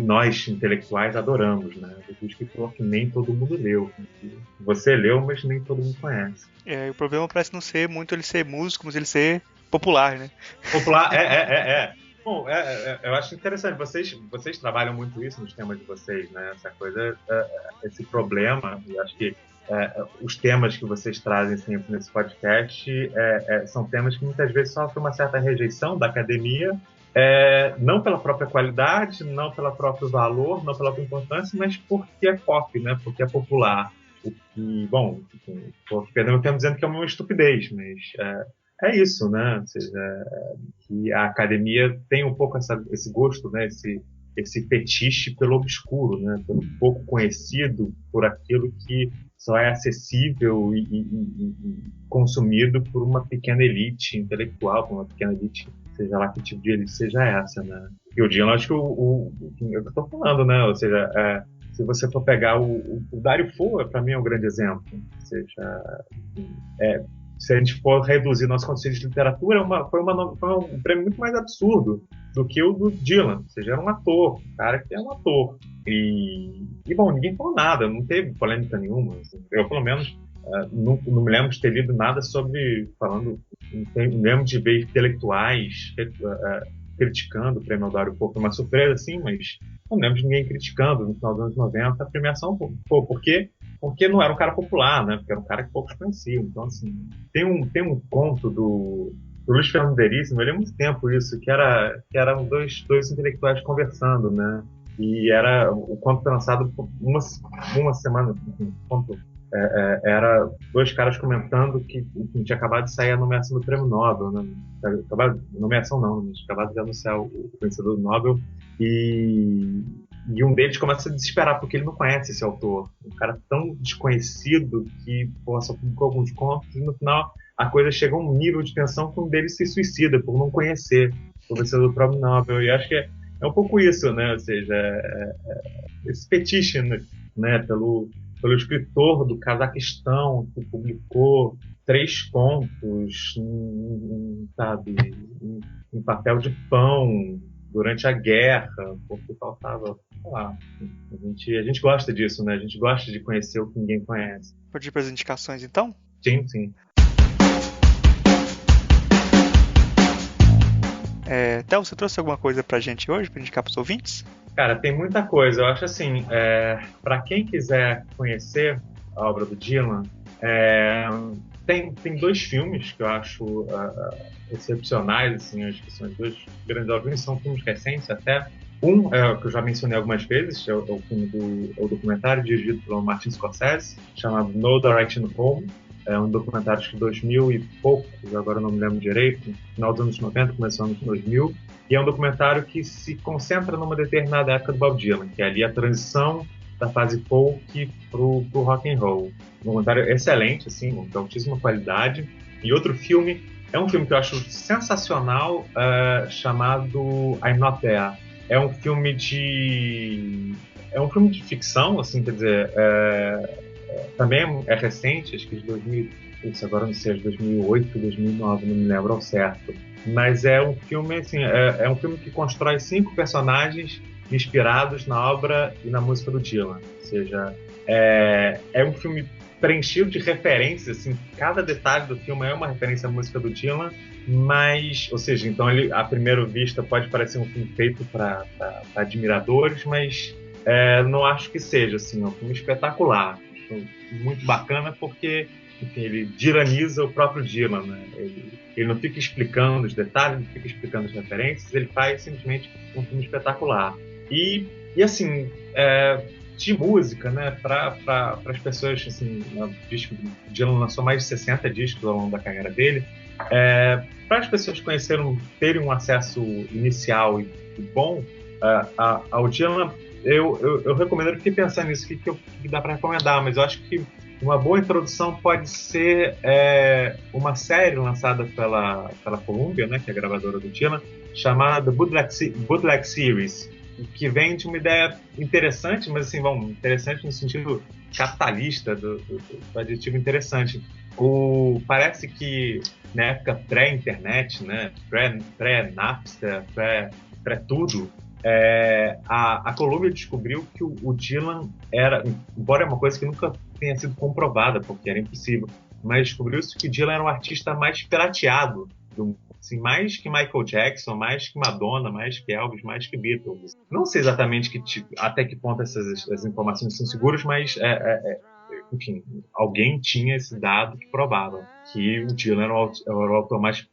nós intelectuais adoramos, né, do escritor que nem todo mundo leu. Você leu, mas nem todo mundo conhece. O problema parece não ser muito ele ser músico, mas ele ser popular, né? Popular, Bom, eu acho interessante, vocês trabalham muito isso nos temas de vocês, né, essa coisa, esse problema, e acho que os temas que vocês trazem sempre nesse podcast são temas que muitas vezes sofrem uma certa rejeição da academia, não pela própria qualidade, não pelo próprio valor, não pela própria importância, mas porque é pop, né? Porque é popular. O que, bom, perdão, eu estou dizendo que é uma estupidez, mas é isso, né? Ou seja, que a academia tem um pouco esse gosto, né? Esse fetiche pelo obscuro, né? Pelo pouco conhecido, por aquilo que só é acessível e consumido por uma pequena elite intelectual, por uma pequena elite, seja lá que tipo de elite seja essa, né? E o Dylan, acho que eu estou falando, né? Ou seja, se você for pegar o Dario Fo, para mim é um grande exemplo. Ou seja, se a gente for reduzir nosso conceito de literatura, foi um prêmio muito mais absurdo do que o do Dylan. Ou seja, era um ator, um cara que é um ator. E bom, ninguém falou nada, não teve polêmica nenhuma. Assim. Eu, pelo menos, não me lembro de ter lido nada sobre, não me lembro de ver intelectuais criticando o prêmio Dario Fo. Foi uma surpresa, assim, mas não lembro de ninguém criticando no final dos anos 90 a premiação. Porque não era um cara popular, né? Porque era um cara que poucos conheciam. Então, assim, tem um conto do O Luiz Fernando Veríssimo, eu li há muito tempo isso, que eram dois intelectuais conversando, né? E era o conto foi lançado por uma semana, enfim, era dois caras comentando que enfim, tinha acabado de sair a nomeação do Prêmio Nobel, né? Nomeação não, mas acabado de anunciar o vencedor do Nobel, e um deles começa a desesperar porque ele não conhece esse autor, um cara tão desconhecido que só publicou alguns contos, e no final a coisa chega a um nível de tensão que um deles se suicida por não conhecer o vencedor do Prêmio Nobel. E acho que é um pouco isso, né? Ou seja, esse fetiche, né? Pelo escritor do Cazaquistão que publicou 3 contos, sabe, em papel de pão durante a guerra, porque faltava, sei lá, a gente gosta disso, né? A gente gosta de conhecer o que ninguém conhece. Pode ir para as indicações, então? Sim, sim. Théo, você trouxe alguma coisa pra gente hoje, pra indicar pros ouvintes? Cara, tem muita coisa. Eu acho assim, para quem quiser conhecer a obra do Dylan, tem 2 filmes que eu acho excepcionais, assim, acho que são os 2 grandes obras, são filmes recentes até. Um é o que eu já mencionei algumas vezes, é o filme o documentário dirigido pelo Martin Scorsese, chamado No Direction Home. É um documentário de 2000 e poucos, agora não me lembro direito, no final dos anos 90, começou nos anos 2000. E é um documentário que se concentra numa determinada época do Bob Dylan, que é ali a transição da fase folk pro rock and roll. Um documentário excelente, assim, de altíssima qualidade. E outro filme, é um filme que eu acho sensacional, chamado I'm Not There. É um filme de ficção, assim, quer dizer, também é recente, acho que de 2000, agora não sei, de 2008, 2009, não me lembro ao certo. Mas é um filme, assim, é um filme que constrói 5 personagens inspirados na obra e na música do Dylan. Ou seja, é um filme preenchido de referências, assim, cada detalhe do filme é uma referência à música do Dylan, mas, ou seja, então ele, à primeira vista, pode parecer um filme feito para admiradores, mas não acho que seja, assim, é um filme espetacular, muito bacana porque, enfim, ele dylaniza o próprio Dylan, né? Ele não fica explicando os detalhes, não fica explicando as referências, ele faz simplesmente um filme espetacular. E assim, de música, né, para as pessoas, assim, o Dylan lançou mais de 60 discos ao longo da carreira dele, para as pessoas terem um acesso inicial e bom ao Dylan, eu recomendo. Eu fiquei pensando nisso, o que dá para recomendar, mas eu acho que uma boa introdução pode ser uma série lançada pela Columbia, né, que é a gravadora do Dylan, chamada Bootleg Series, que vem de uma ideia interessante, mas assim, interessante no sentido capitalista do adjetivo interessante. Parece que na época pré-internet, né, pré-Napster, pré-tudo, a Columbia descobriu que o Dylan era, embora é uma coisa que nunca tenha sido comprovada, porque era impossível, mas descobriu-se que o Dylan era o artista mais pirateado do mundo. Assim, mais que Michael Jackson, mais que Madonna, mais que Elvis, mais que Beatles. Não sei exatamente até que ponto essas informações são seguras, mas enfim, alguém tinha esse dado que provava que o Dylan era o autor mais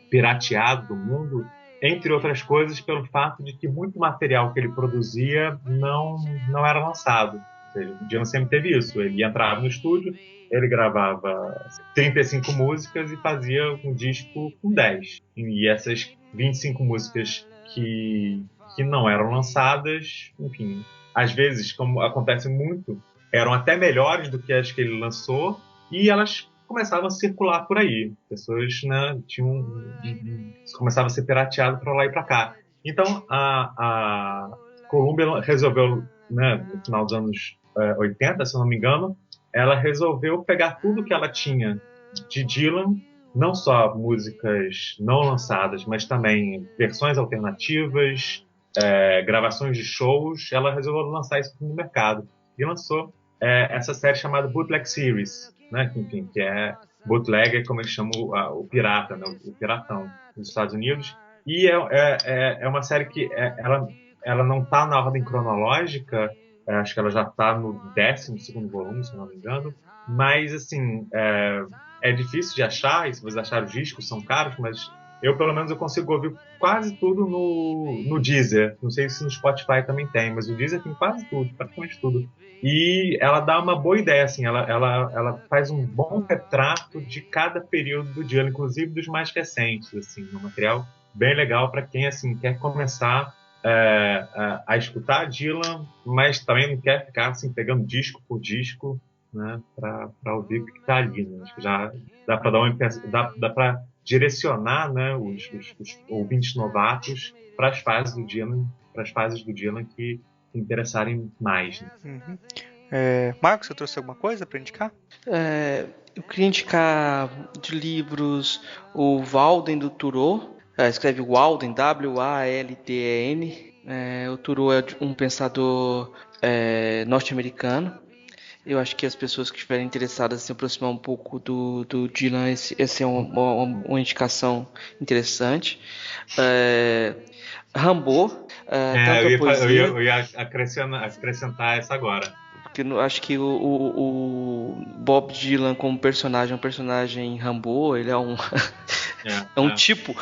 pirateado do mundo, entre outras coisas, pelo fato de que muito material que ele produzia não era lançado. Ou seja, o Dylan sempre teve isso. Ele entrava no estúdio, ele gravava 35 músicas e fazia um disco com 10. E essas 25 músicas que não eram lançadas, enfim, às vezes, como acontece muito, eram até melhores do que as que ele lançou, e elas começavam a circular por aí. Pessoas, né, começava a ser pirateado para lá e para cá. Então, a Columbia resolveu, né, no final dos anos 80, se não me engano, ela resolveu pegar tudo que ela tinha de Dylan, não só músicas não lançadas, mas também versões alternativas, gravações de shows. Ela resolveu lançar isso no mercado e lançou essa série chamada Bootleg Series, né? Enfim, que é bootleg, como eles chamam o pirata, né? O piratão dos Estados Unidos. E é uma série que ela não está na ordem cronológica, acho que ela já está no 12º volume, se não me engano, mas assim, é difícil de achar, e se vocês acharem os discos são caros, mas eu, pelo menos, eu consigo ouvir quase tudo no Deezer. Não sei se no Spotify também tem, mas o Deezer tem quase tudo, praticamente tudo. E ela dá uma boa ideia, assim, ela faz um bom retrato de cada período do Dylan, inclusive dos mais recentes, assim, um material bem legal para quem, assim, quer começar a escutar Dylan, mas também não quer ficar, assim, pegando disco por disco, né, para ouvir o que está ali, né? Acho que já dá para dá para direcionar, né, os ouvintes novatos para as fases do Dylan que interessarem mais. Né? Uhum. Marcos, você trouxe alguma coisa para indicar? Eu queria indicar de livros o Walden do Thoreau. Escreve Walden, W-A-L-D-E-N. O Thoreau é um pensador norte-americano. Eu acho que as pessoas que estiverem interessadas em se aproximar um pouco do Dylan, esse é uma indicação interessante. Rimbaud, tanto a poesia... Eu ia acrescentar essa agora. Porque eu acho que o Bob Dylan como personagem é um personagem Rimbaud, ele é um... é um tipo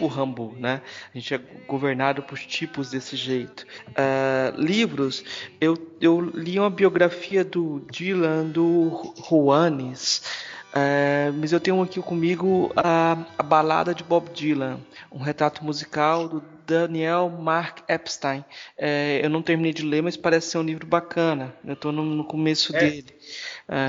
Rimbaud, né? A gente é governado por tipos desse jeito. Livros, eu li uma biografia do Dylan, do Juanes, mas eu tenho aqui comigo a Balada de Bob Dylan, um retrato musical do Daniel Mark Epstein. Eu não terminei de ler, mas parece ser um livro bacana. Eu estou no começo dele.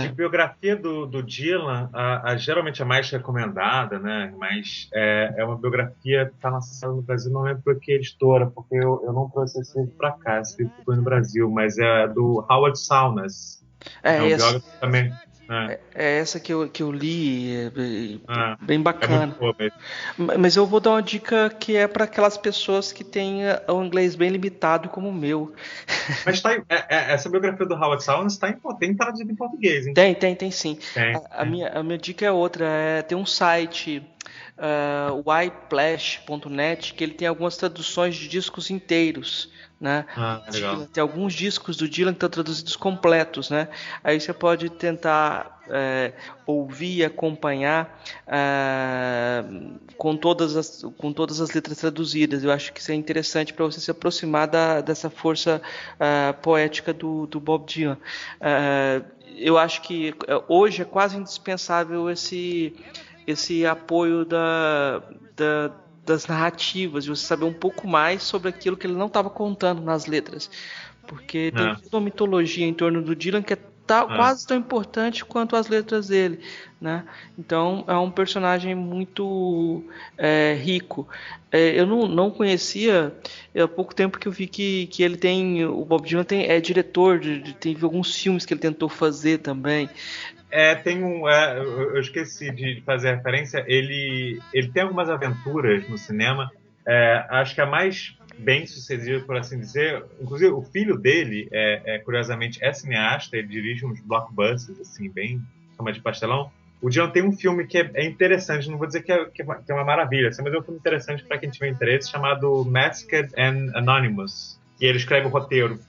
De biografia do Dylan, geralmente a mais recomendada, né? Mas é uma biografia que está lançada no Brasil, não lembro por que editora, porque eu não trouxe esse livro para cá, esse livro ficou no Brasil, mas é do Howard Saunders. Um biógrafo também. É essa que eu li, bem bacana. É muito boa, mas eu vou dar uma dica que é para aquelas pessoas que têm o inglês bem limitado como o meu. Mas essa biografia do Howard Saunders tem traduzido em português, hein? Tem sim. A minha dica é outra, tem um site, yplash.net, que ele tem algumas traduções de discos inteiros. Né? Legal. Tem alguns discos do Dylan que estão traduzidos completos, né? Aí você pode tentar ouvir e acompanhar com todas as letras traduzidas. Eu acho que isso é interessante para você se aproximar dessa força poética do Bob Dylan. Eu acho que hoje é quase indispensável esse apoio das narrativas, de você saber um pouco mais sobre aquilo que ele não estava contando nas letras, porque tem toda uma mitologia em torno do Dylan que é quase tão importante quanto as letras dele, né? Então é um personagem muito rico. Eu não conhecia, há pouco tempo que eu vi que ele o Bob Dylan é diretor, tem alguns filmes que ele tentou fazer também. Eu esqueci de fazer referência. Ele tem algumas aventuras no cinema. Acho que a mais bem sucedida, por assim dizer. Inclusive, o filho dele, curiosamente, é cineasta. Ele dirige uns blockbusters, assim, bem chama de pastelão. O Dylan tem um filme que é interessante. Não vou dizer que é uma maravilha, assim, mas é um filme interessante para quem tiver interesse, chamado Masked and Anonymous. E ele escreve o roteiro.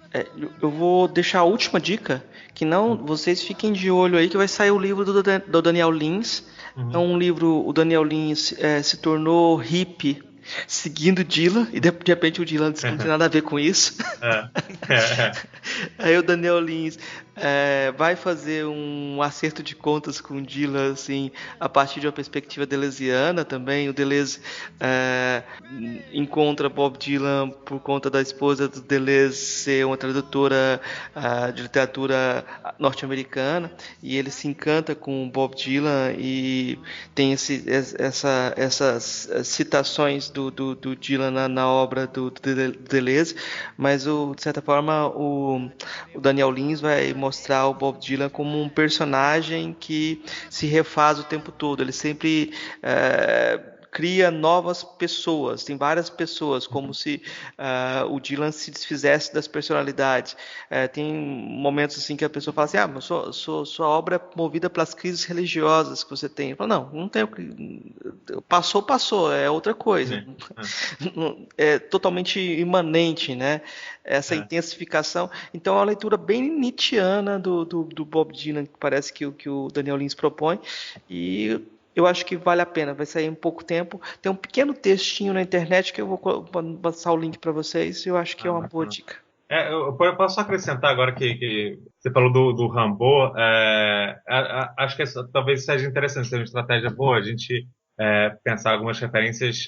Eu vou deixar a última dica, que vocês fiquem de olho aí, que vai sair o livro do Daniel Lins. É um livro, o Daniel Lins se tornou hippie seguindo Dylan, e de repente o Dylan disse que não tem nada a ver com isso. Aí o Daniel Lins vai fazer um acerto de contas com o Dylan, assim, a partir de uma perspectiva deleuziana também. O Deleuze encontra Bob Dylan por conta da esposa do Deleuze ser uma tradutora de literatura norte-americana, e ele se encanta com Bob Dylan e tem essas citações do Dylan na obra do Deleuze, mas de certa forma o Daniel Lins vai mostrar o Bob Dylan como um personagem que se refaz o tempo todo. Ele sempre cria novas pessoas, tem várias pessoas, como se o Dylan se desfizesse das personalidades. Tem momentos assim que a pessoa fala assim, mas sua obra é movida pelas crises religiosas que você tem. Eu falo, não tem, passou, é outra coisa. É totalmente imanente, né? Essa intensificação. Então é uma leitura bem nietzschiana do Bob Dylan, que parece que o Daniel Lins propõe, e eu acho que vale a pena, vai sair em pouco tempo. Tem um pequeno textinho na internet que eu vou passar o link para vocês, e eu acho que é uma boa dica. Eu posso só acrescentar agora que você falou do Rimbaud, acho que talvez seja interessante, seja uma estratégia boa a gente pensar algumas referências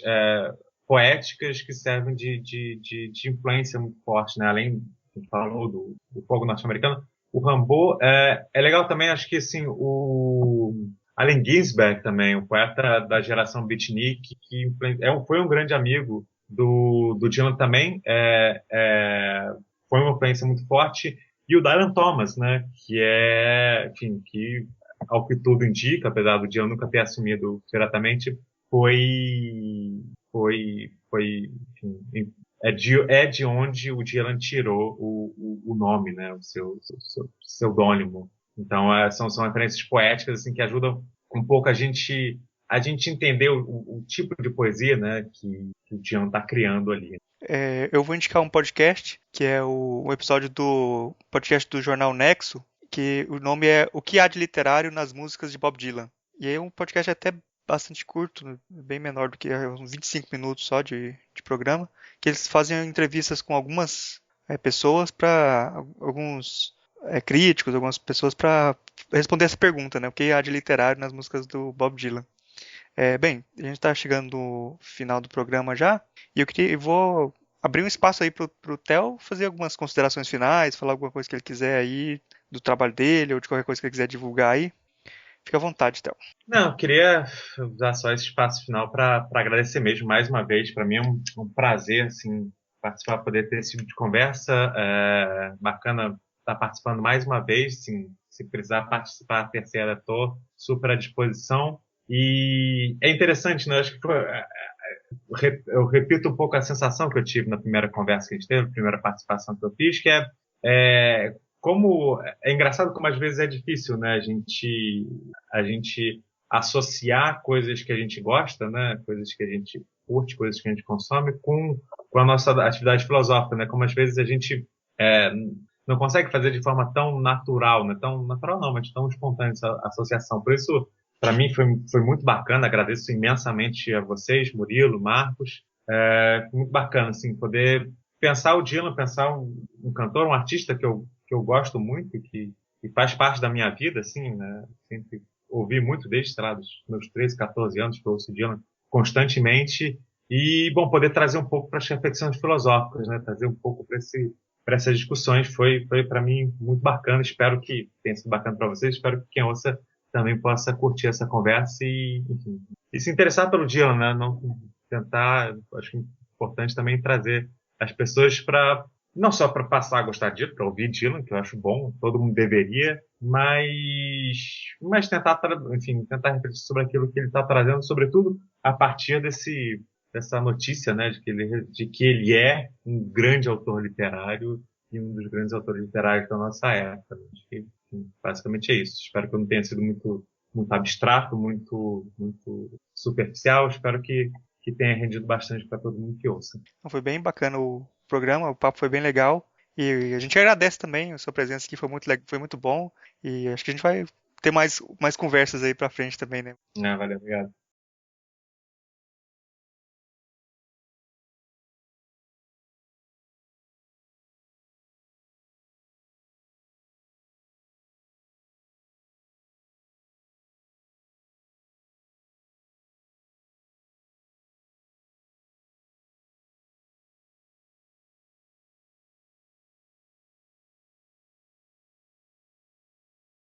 poéticas que servem de influência muito forte, né? Além, a gente falou do fogo norte-americano, o Rimbaud é legal também, acho que assim, o Allen Ginsberg também, o poeta da geração beatnik, que foi um grande amigo do Dylan também, foi uma influência muito forte, e o Dylan Thomas, né, enfim, que ao que tudo indica, apesar do Dylan nunca ter assumido diretamente, enfim, é de onde o Dylan tirou o nome, né, o seu pseudônimo. Então, são referências poéticas assim, que ajudam um pouco a gente entender o tipo de poesia, né, que o Dylan está criando ali. Eu vou indicar um podcast, que é um episódio do podcast do jornal Nexo, que o nome é O que há de literário nas músicas de Bob Dylan. E é um podcast até bastante curto, bem menor do que uns 25 minutos só de programa, que eles fazem entrevistas com algumas pessoas, para alguns críticos, algumas pessoas, para responder essa pergunta, né? O que há de literário nas músicas do Bob Dylan. Bem, a gente está chegando no final do programa já, e eu vou abrir um espaço aí pro Theo fazer algumas considerações finais, falar alguma coisa que ele quiser aí do trabalho dele, ou de qualquer coisa que ele quiser divulgar aí. Fica à vontade, Theo. Não, eu queria usar só esse espaço final para agradecer mesmo, mais uma vez. Para mim é um prazer assim, participar, poder ter esse tipo de conversa. Bacana estar participando mais uma vez. Assim, se precisar participar, a terceira, estou super à disposição. E é interessante, né? Acho que eu repito um pouco a sensação que eu tive na primeira conversa que a gente teve, na primeira participação que eu fiz, que como é engraçado como às vezes é difícil, né? A gente associar coisas que a gente gosta, né? Coisas que a gente curte, coisas que a gente consome com a nossa atividade filosófica, né? Como às vezes a gente não consegue fazer de forma tão natural, né? Tão natural não, mas tão espontânea essa associação. Por isso, para mim foi muito bacana. Agradeço imensamente a vocês, Murilo, Marcos. Muito bacana, assim, poder pensar o Dylan, pensar um cantor, um artista que eu gosto muito, que faz parte da minha vida, assim, né? Sempre ouvi muito desde, sei lá, dos meus 13, 14 anos que eu ouço Dylan constantemente. E, bom, poder trazer um pouco para as reflexões filosóficas, né? Trazer um pouco para essas discussões foi para mim muito bacana. Espero que tenha sido bacana para vocês. Espero que quem ouça também possa curtir essa conversa e, enfim, e se interessar pelo Dylan, né? Não tentar, acho que é importante também trazer as pessoas não só para passar a gostar de Dylan, para ouvir Dylan, que eu acho bom, todo mundo deveria, mas tentar, enfim, tentar refletir sobre aquilo que ele está trazendo, sobretudo a partir dessa notícia, né, de que ele é um grande autor literário e um dos grandes autores literários da nossa época. Acho que, enfim, basicamente é isso. Espero que eu não tenha sido muito, muito abstrato, muito, muito superficial. Espero que tenha rendido bastante para todo mundo que ouça. Foi bem bacana o programa, o papo foi bem legal. E a gente agradece também a sua presença aqui, foi muito bom. E acho que a gente vai ter mais conversas aí pra frente também, né? Valeu, obrigado.